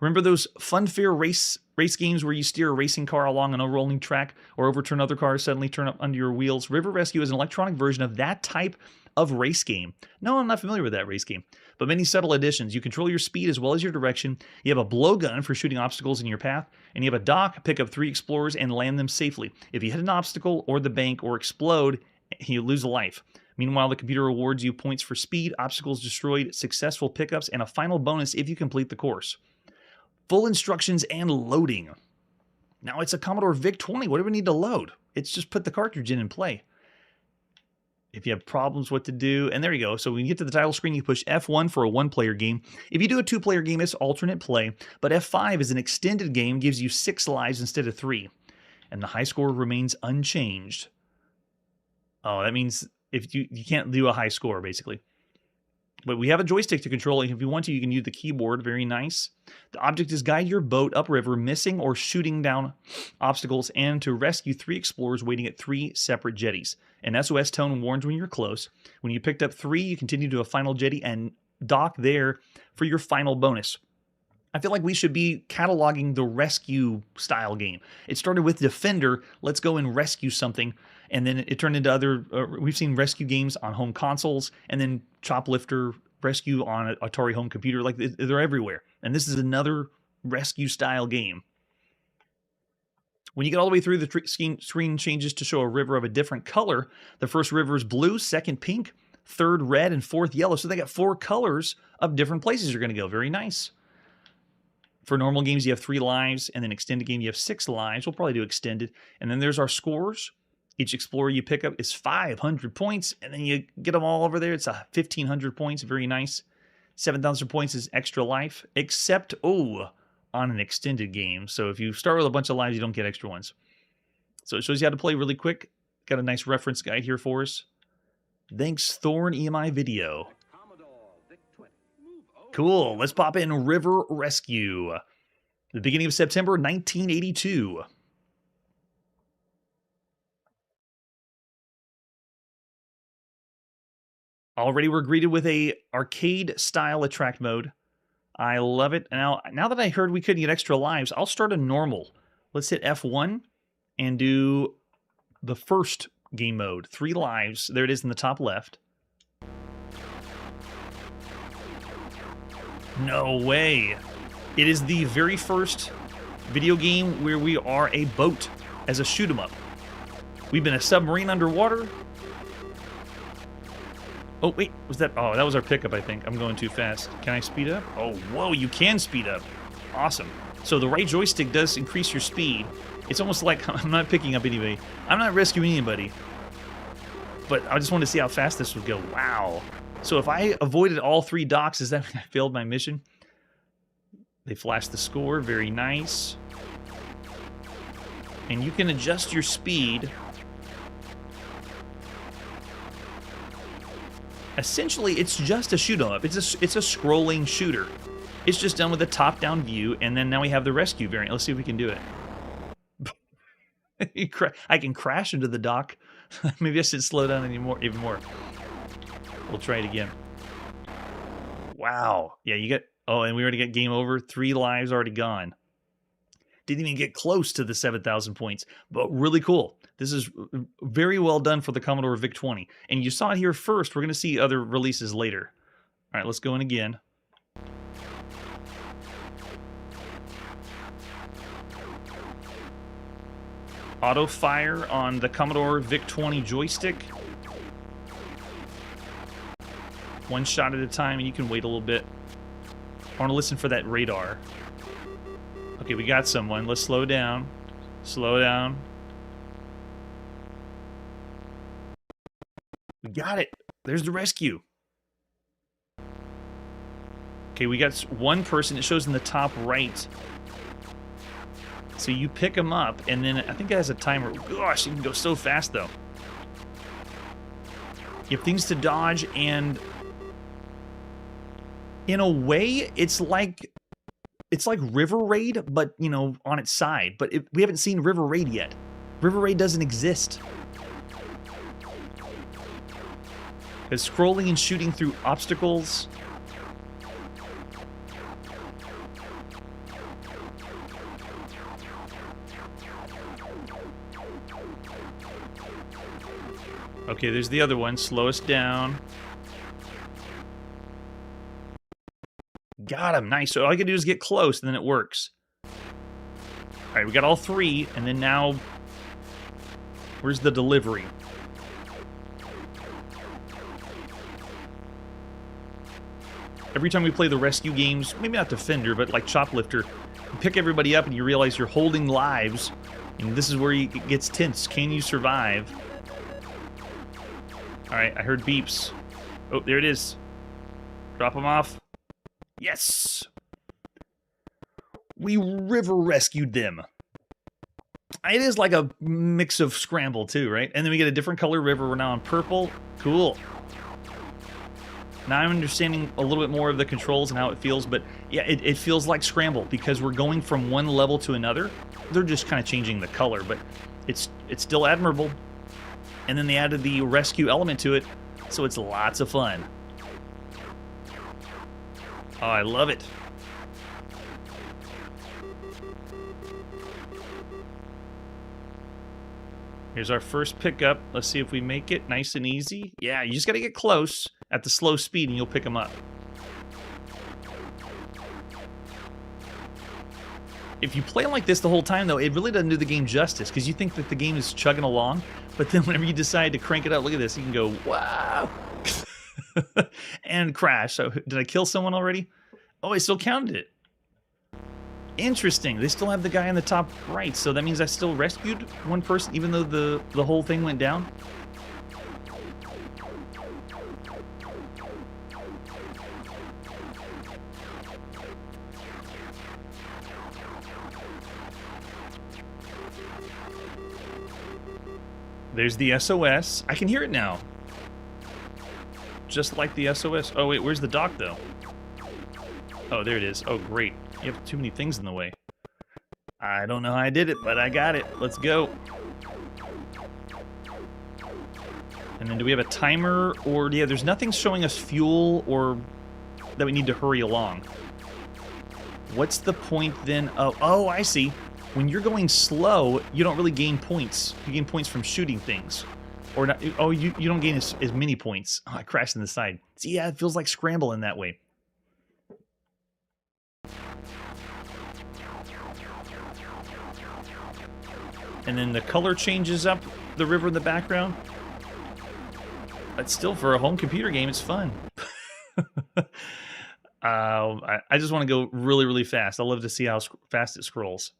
Remember those funfair race games where you steer a racing car along an rolling track or overturn other cars, suddenly turn up under your wheels? River Rescue is an electronic version of that type of race game. No, I'm not familiar with that race game, but many subtle additions. You control your speed as well as your direction. You have a blowgun for shooting obstacles in your path, and you have a dock, pick up 3 explorers, and land them safely. If you hit an obstacle or the bank or explode, you lose a life. Meanwhile, the computer awards you points for speed, obstacles destroyed, successful pickups, and a final bonus if you complete the course. Full instructions and loading. Now it's a Commodore VIC-20. What do we need to load? It's just put the cartridge in and play. If you have problems what to do, and there you go. So when you get to the title screen, you push F1 for a 1-player game. If you do a 2-player game, it's alternate play, but F5 is an extended game, gives you 6 lives instead of 3, and the high score remains unchanged. Oh, that means if you can't do a high score, basically. But we have a joystick to control it. If you want to, you can use the keyboard. Very nice. The object is guide your boat upriver, missing or shooting down obstacles, and to rescue 3 explorers waiting at 3 separate jetties. An SOS tone warns when you're close. When you picked up 3, you continue to a final jetty and dock there for your final bonus. I feel like we should be cataloging the rescue style game. It started with Defender, let's go and rescue something, and then it turned into other, we've seen rescue games on home consoles, and then Choplifter rescue on an Atari home computer. Like, they're everywhere. And this is another rescue style game. When you get all the way through, the screen changes to show a river of a different color. The first river is blue, second pink, third red, and fourth yellow. So they got 4 colors of different places you're going to go. Very nice. For normal games, you have 3 lives, and then extended game, you have 6 lives. We'll probably do extended. And then there's our scores. Each explorer you pick up is 500 points, and then you get them all over there. It's 1,500 points. Very nice. 7,000 points is extra life, except, on an extended game. So if you start with a bunch of lives, you don't get extra ones. So it shows you how to play really quick. Got a nice reference guide here for us. Thanks, Thorn EMI Video. Cool. Let's pop in River Rescue. The beginning of September 1982. Already we're greeted with a arcade-style attract mode. I love it. Now that I heard we couldn't get extra lives, I'll start a normal. Let's hit F1 and do the first game mode. 3 lives. There it is in the top left. No way. It is the very first video game where we are a boat as a shoot 'em up. We've been a submarine underwater. Oh, wait, was that? Oh, that was our pickup, I think. I'm going too fast. Can I speed up? Oh, whoa, you can speed up. Awesome. So the right joystick does increase your speed. It's almost like I'm not picking up anybody. I'm not rescuing anybody. But I just wanted to see how fast this would go. Wow. So if I avoided all 3 docks, does that mean I failed my mission? They flashed the score. Very nice. And you can adjust your speed. Essentially, it's just a shoot-'em-up. It's a scrolling shooter. It's just done with a top-down view, and then now we have the rescue variant. Let's see if we can do it. I can crash into the dock. Maybe I should slow down even more. We'll try it again. Wow. Yeah, you get... Oh, and we already got game over. 3 lives already gone. Didn't even get close to the 7,000 points, but really cool. This is very well done for the Commodore VIC-20. And you saw it here first. We're going to see other releases later. All right, let's go in again. Auto fire on the Commodore VIC-20 joystick. 1 shot at a time, and you can wait a little bit. I want to listen for that radar. Okay, we got someone. Let's slow down. Slow down. We got it. There's the rescue. Okay, we got one person. It shows in the top right. So you pick him up, and then I think it has a timer. Gosh, you can go so fast, though. You have things to dodge, and in a way, it's like River Raid, but, you know, on its side. But we haven't seen River Raid yet. River Raid doesn't exist. Because scrolling and shooting through obstacles. Okay, there's the other one. Slow us down. Got him. Nice. So all I can do is get close, and then it works. All right, we got all three, and then now, where's the delivery? Every time we play the rescue games, maybe not Defender, but like Choplifter, you pick everybody up and you realize you're holding lives, and this is where it gets tense. Can you survive? All right, I heard beeps. Oh, there it is. Drop them off. Yes! We river rescued them. It is like a mix of Scramble, too, right? And then we get a different color river. We're now on purple. Cool. Now I'm understanding a little bit more of the controls and how it feels, but yeah, it feels like Scramble because we're going from one level to another. They're just kind of changing the color, but it's still admirable. And then they added the rescue element to it, so it's lots of fun. Oh, I love it. Here's our first pickup. Let's see if we make it nice and easy. Yeah, you just got to get close at the slow speed and you'll pick them up. If you play like this the whole time, though, it really doesn't do the game justice because you think that the game is chugging along, but then whenever you decide to crank it up, look at this, you can go, wow, and crash. So did I kill someone already? Oh, I still counted it. Interesting. They still have the guy on the top right, so that means I still rescued one person, even though the whole thing went down. There's the SOS. I can hear it now. Just like the SOS. Oh, wait, where's the dock, though? Oh, there it is. Oh, great. You have too many things in the way. I don't know how I did it, but I got it. Let's go. And then do we have a timer? Or, yeah, there's nothing showing us fuel or that we need to hurry along. What's the point, then? Oh, I see. When you're going slow, you don't really gain points. You gain points from shooting things. Or not. Oh, you don't gain as many points. Oh, I crashed in the side. See, yeah, it feels like Scramble in that way. And then the color changes up the river in the background. But still, for a home computer game, it's fun. I just want to go really, really fast. I love to see how fast it scrolls.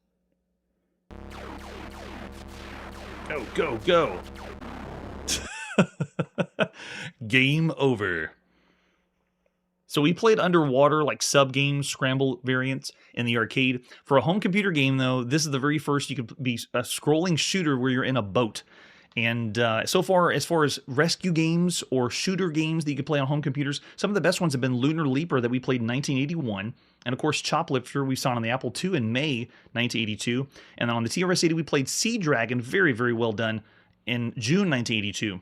Go, go, go. Game over. So we played underwater, like sub-games, Scramble variants in the arcade. For a home computer game, though, this is the very first you could be a scrolling shooter where you're in a boat. And so far, as far as rescue games or shooter games that you could play on home computers, some of the best ones have been Lunar Leaper that we played in 1981. And of course, Choplifter we saw on the Apple II in May 1982. And then on the TRS-80, we played Sea Dragon, very, very well done, in June 1982.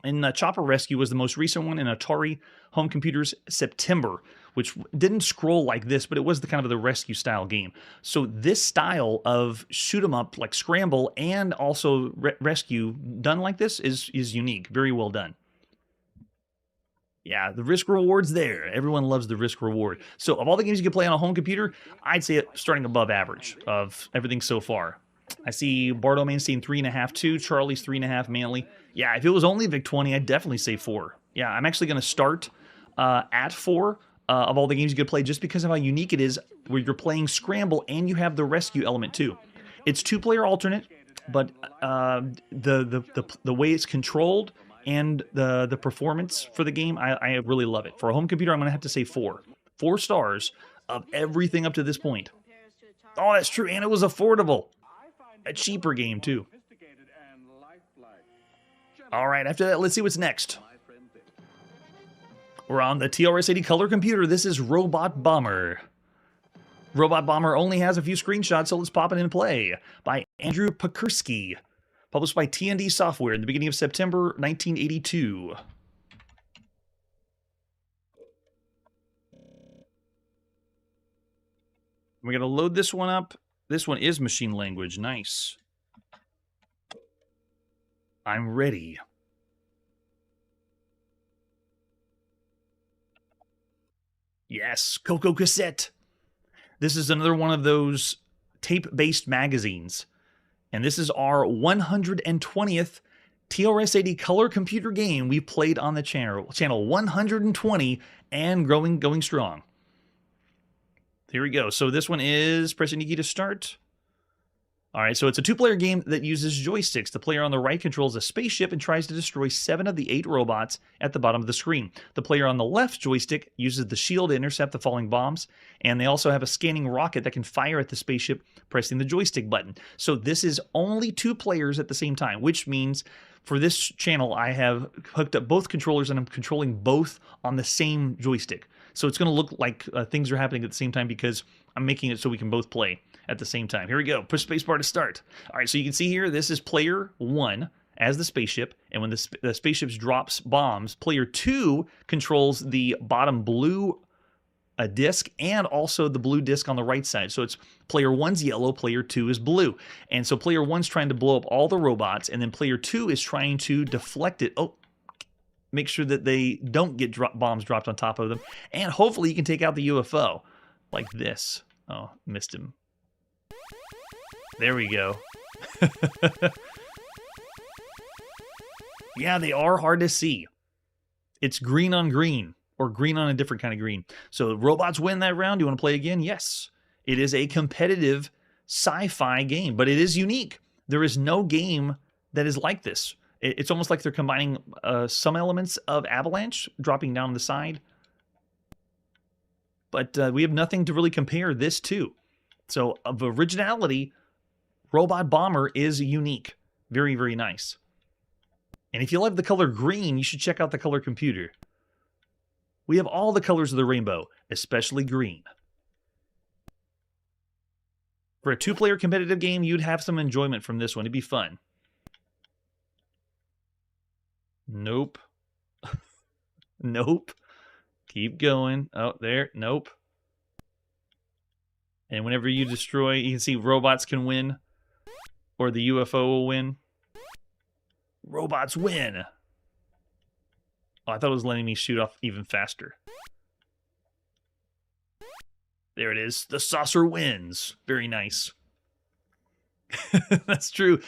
And Chopper Rescue was the most recent one in Atari home computers, September, which didn't scroll like this, but it was the kind of the rescue style game. So this style of shoot 'em up like Scramble and also rescue done like this is unique, very well done. Yeah, the risk reward's there. Everyone loves the risk reward. So of all the games you can play on a home computer, I'd say it starting above average of everything so far. I see Bardo Mainstein 3.5, 2, Charlie's 3.5, Manly. Yeah, if it was only Vic 20, I'd definitely say 4. Yeah, I'm actually going to start at 4, of all the games you could play, just because of how unique it is, where you're playing Scramble and you have the rescue element too. It's 2-player alternate, but the way it's controlled and the performance for the game, I really love it. For a home computer, I'm going to have to say 4. 4 stars of everything up to this point. Oh, that's true, and it was affordable. A cheaper game too. All right, after that, let's see what's next. We're on the TRS-80 color computer. This is Robot Bomber. Robot Bomber only has a few screenshots, so let's pop it in play. By Andrew Pakursky. Published by TND Software in the beginning of September 1982. We're going to load this one up. This one is machine language. Nice. I'm ready. Yes, Coco Cassette. This is another one of those tape-based magazines. And this is our 120th TRS-80 color computer game we played on the channel. Channel 120 and going strong. Here we go. So this one is pressing the key to start. All right, so it's a 2-player game that uses joysticks. The player on the right controls a spaceship and tries to destroy 7 of the 8 robots at the bottom of the screen. The player on the left joystick uses the shield to intercept the falling bombs, and they also have a scanning rocket that can fire at the spaceship pressing the joystick button. So this is only 2 players at the same time, which means for this channel I have hooked up both controllers and I'm controlling both on the same joystick. So it's going to look like things are happening at the same time because I'm making it so we can both play at the same time. Here we go. Push spacebar to start. All right, so you can see here, this is player 1 as the spaceship, and when the spaceship drops bombs, player 2 controls the bottom blue disc and also the blue disc on the right side. So it's player 1's yellow, player 2 is blue. And so player 1's trying to blow up all the robots, and then player 2 is trying to deflect it. Oh, make sure that they don't get bombs dropped on top of them. And hopefully you can take out the UFO like this. Oh, missed him. There we go. Yeah, they are hard to see. It's green on green, or green on a different kind of green. So robots win that round. Do you want to play again? Yes. It is a competitive sci-fi game, but it is unique. There is no game that is like this. It's almost like they're combining some elements of Avalanche, dropping down the side. But we have nothing to really compare this to. So of originality, Robot Bomber is unique. Very, very nice. And if you love the color green, you should check out the color computer. We have all the colors of the rainbow, especially green. For a 2-player competitive game, you'd have some enjoyment from this one. It'd be fun. Nope. Nope. Keep going. Oh, there. Nope. And whenever you destroy, you can see robots can win. Or the UFO will win. Robots win! Oh, I thought it was letting me shoot off even faster. There it is. The saucer wins. Very nice. That's true.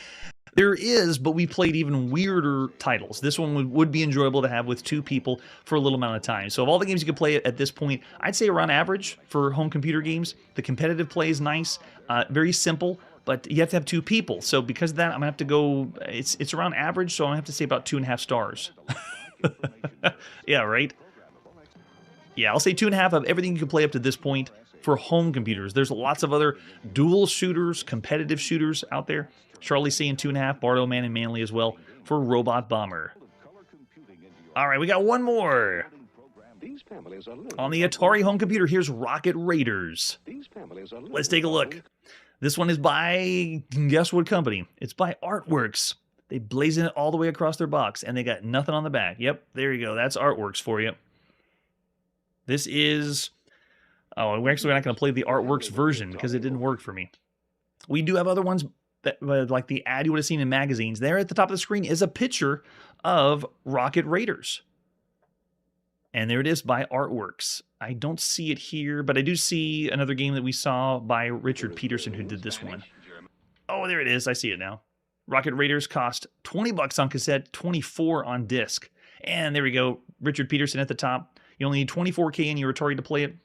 There is, but we played even weirder titles. This one would be enjoyable to have with 2 people for a little amount of time. So of all the games you could play at this point, I'd say around average for home computer games. The competitive play is nice, very simple, but you have to have 2 people. So because of that, I'm going to have to go, it's around average, so I'm going to have to say about 2.5 stars. Yeah, right? Yeah, I'll say 2.5 of everything you can play up to this point for home computers. There's lots of other dual shooters, competitive shooters out there. Charlie's saying 2.5, Bardo, Man, and Manly as well for Robot Bomber. All right, we got one more. On the Atari home computer, here's Rocket Raiders. Let's take a look. This one is by, guess what company? It's by Artworks. They blazing it all the way across their box, and they got nothing on the back. Yep, there you go. That's Artworks for you. This is... Oh, we're actually not going to play the Artworks version because it didn't work for me. We do have other ones, that, like the ad you would have seen in magazines. There at the top of the screen is a picture of Rocket Raiders. And there it is by Artworks. I don't see it here, but I do see another game that we saw by Richard Peterson who did this one. Oh, there it is. I see it now. Rocket Raiders cost 20 bucks on cassette, 24 on disc. And there we go. Richard Peterson at the top. You only need 24K in your Atari to play it.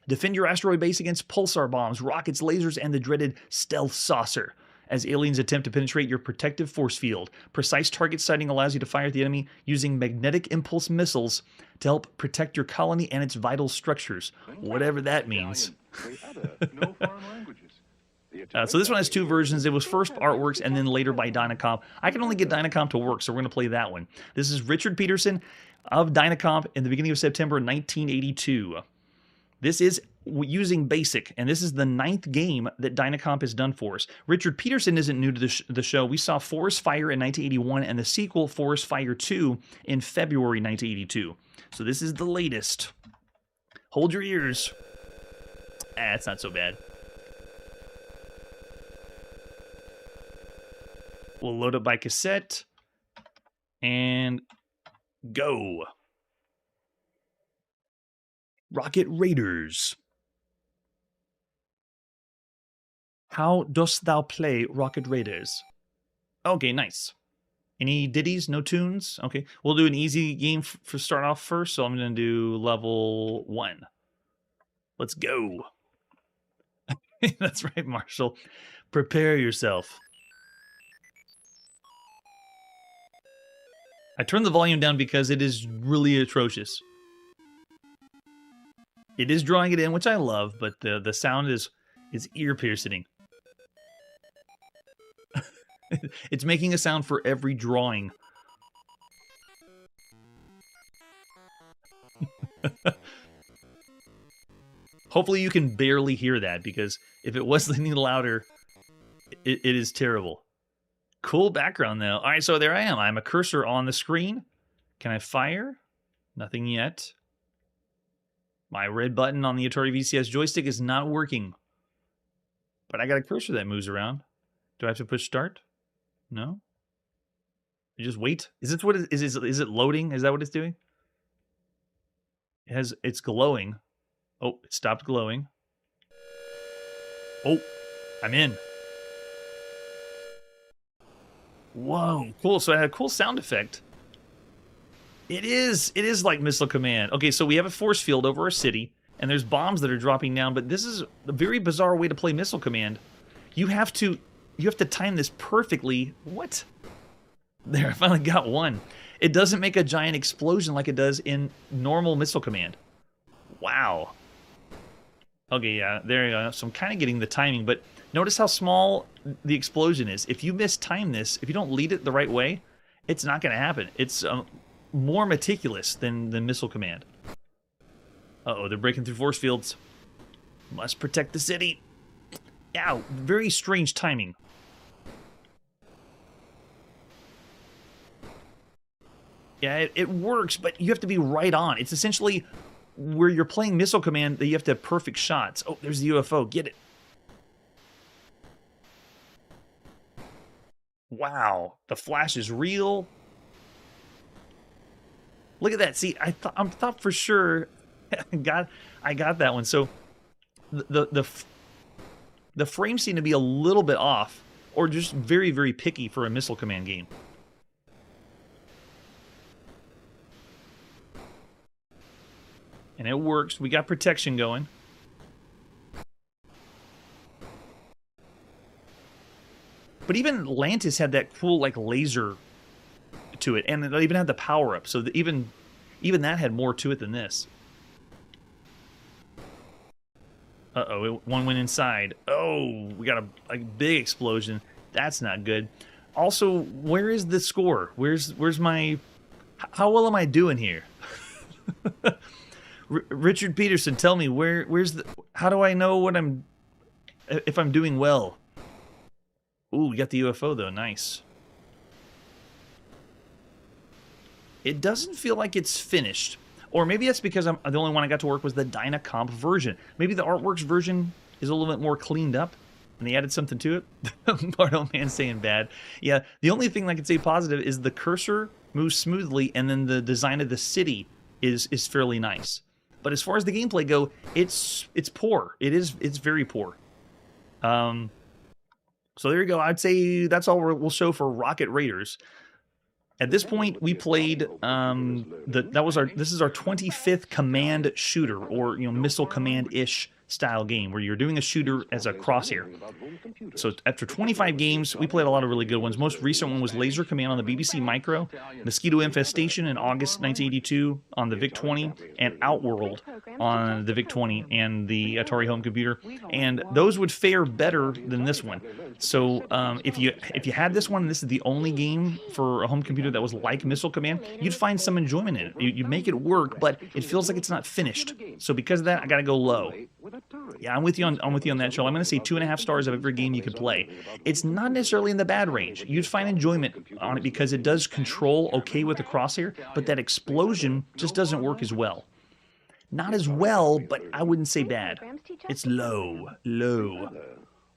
Defend your asteroid base against pulsar bombs, rockets, lasers, and the dreaded stealth saucer as aliens attempt to penetrate your protective force field. Precise target sighting allows you to fire at the enemy using magnetic impulse missiles to help protect your colony and its vital structures, whatever that means. So this one has 2 versions. It was first Artworks and then later by Dynacomp. I can only get Dynacomp to work, so we're going to play that one. This is Richard Peterson of Dynacomp in the beginning of September 1982. This is using BASIC, and this is the 9th game that Dynacomp has done for us. Richard Peterson isn't new to the show. We saw Forest Fire in 1981 and the sequel, Forest Fire 2, in February 1982. So this is the latest. Hold your ears. It's not so bad. We'll load it by cassette. And go. Rocket Raiders. How dost thou play Rocket Raiders? Okay, nice. Any ditties? No tunes? Okay, we'll do an easy game for start off first, so I'm going to do level 1. Let's go. That's right, Marshall. Prepare yourself. I turned the volume down because it is really atrocious. It is drawing it in, which I love, but the sound is ear-piercing. It's making a sound for every drawing. Hopefully you can barely hear that, because if it was any louder, it is terrible. Cool background, though. All right, so there I am. I'm a cursor on the screen. Can I fire? Nothing yet. My red button on the Atari VCS joystick is not working. But I got a cursor that moves around. Do I have to push start? No? You just wait? Is this what it is? Is it loading? Is that what it's doing? It's glowing. Oh, it stopped glowing. Oh, I'm in. Whoa, cool. So I had a cool sound effect. It is like Missile Command. Okay, so we have a force field over a city, and there's bombs that are dropping down, but this is a very bizarre way to play Missile Command. You have to time this perfectly. What? There, I finally got one. It doesn't make a giant explosion like it does in normal Missile Command. Wow. Okay, yeah, there you go. So I'm kind of getting the timing, but notice how small the explosion is. If you mistime this, if you don't lead it the right way, it's not going to happen. It's more meticulous than Missile Command. Uh-oh, they're breaking through force fields. Must protect the city. Ow, very strange timing. Yeah, it works, but you have to be right on. It's essentially where you're playing Missile Command that you have to have perfect shots. Oh, there's the UFO. Get it. Wow, the flash is real. Look at that. See, I thought for sure I got that one. So the frames seem to be a little bit off, or just very, very picky for a Missile Command game. And it works. We got protection going. But even Lantis had that cool, like, laser to it. And it even had the power-up. So even that had more to it than this. Uh-oh, one went inside. Oh, we got a big explosion. That's not good. Also, where is the score? Where's my... How well am I doing here? Richard Peterson, tell me, where's the... How do I know what if I'm doing well? Ooh, we got the UFO, though. Nice. It doesn't feel like it's finished. Or maybe that's because the only one I got to work was the Dynacomp version. Maybe the Artworks version is a little bit more cleaned up, and they added something to it. Bardo Man saying bad. Yeah, the only thing I can say positive is the cursor moves smoothly, and then the design of the city is fairly nice. But as far as the gameplay go, it's poor. It's very poor. So there you go. I'd say that's all we'll show for Rocket Raiders. At this point, we played this is our 25th command shooter, or missile command-ish style game where you're doing a shooter as a crosshair. So after 25 games, we played a lot of really good ones. Most recent one was Laser Command on the BBC Micro, Mosquito Infestation in August 1982 on the VIC-20, and Outworld on the VIC-20 and the Atari home computer. And those would fare better than this one. So if you had this one and this is the only game for a home computer that was like Missile Command, you'd find some enjoyment in it. You make it work, but it feels like it's not finished. So because of that, I got to go low. Yeah, I'm with you on that, Joel. I'm going to say 2.5 stars of every game you could play. It's not necessarily in the bad range. You'd find enjoyment on it because it does control okay with the crosshair, but that explosion just doesn't work as well. Not as well, but I wouldn't say bad. It's low.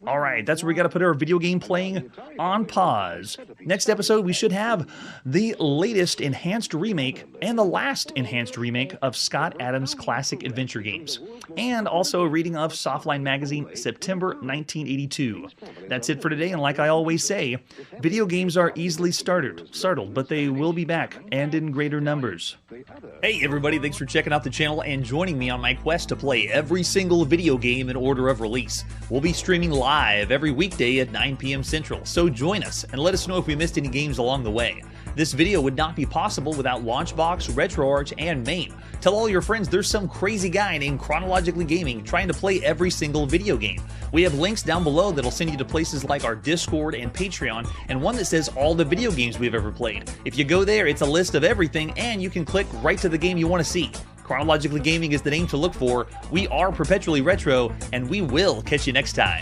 All right, that's where we got to put our video game playing on pause. Next episode, we should have the latest enhanced remake and the last enhanced remake of Scott Adams' classic adventure games, and also a reading of Softline Magazine, September 1982. That's it for today, and like I always say, video games are easily startled, but they will be back, and in greater numbers. Hey everybody, thanks for checking out the channel and joining me on my quest to play every single video game in order of release. We'll be streaming live every weekday at 9 p.m. Central, so join us and let us know if we missed any games along the way. This video would not be possible without Launchbox, RetroArch, and MAME. Tell all your friends there's some crazy guy named Chronologically Gaming trying to play every single video game. We have links down below that'll send you to places like our Discord and Patreon, and one that says all the video games we've ever played. If you go there, it's a list of everything, and you can click right to the game you want to see. Chronologically Gaming is the name to look for. We are perpetually retro, and we will catch you next time.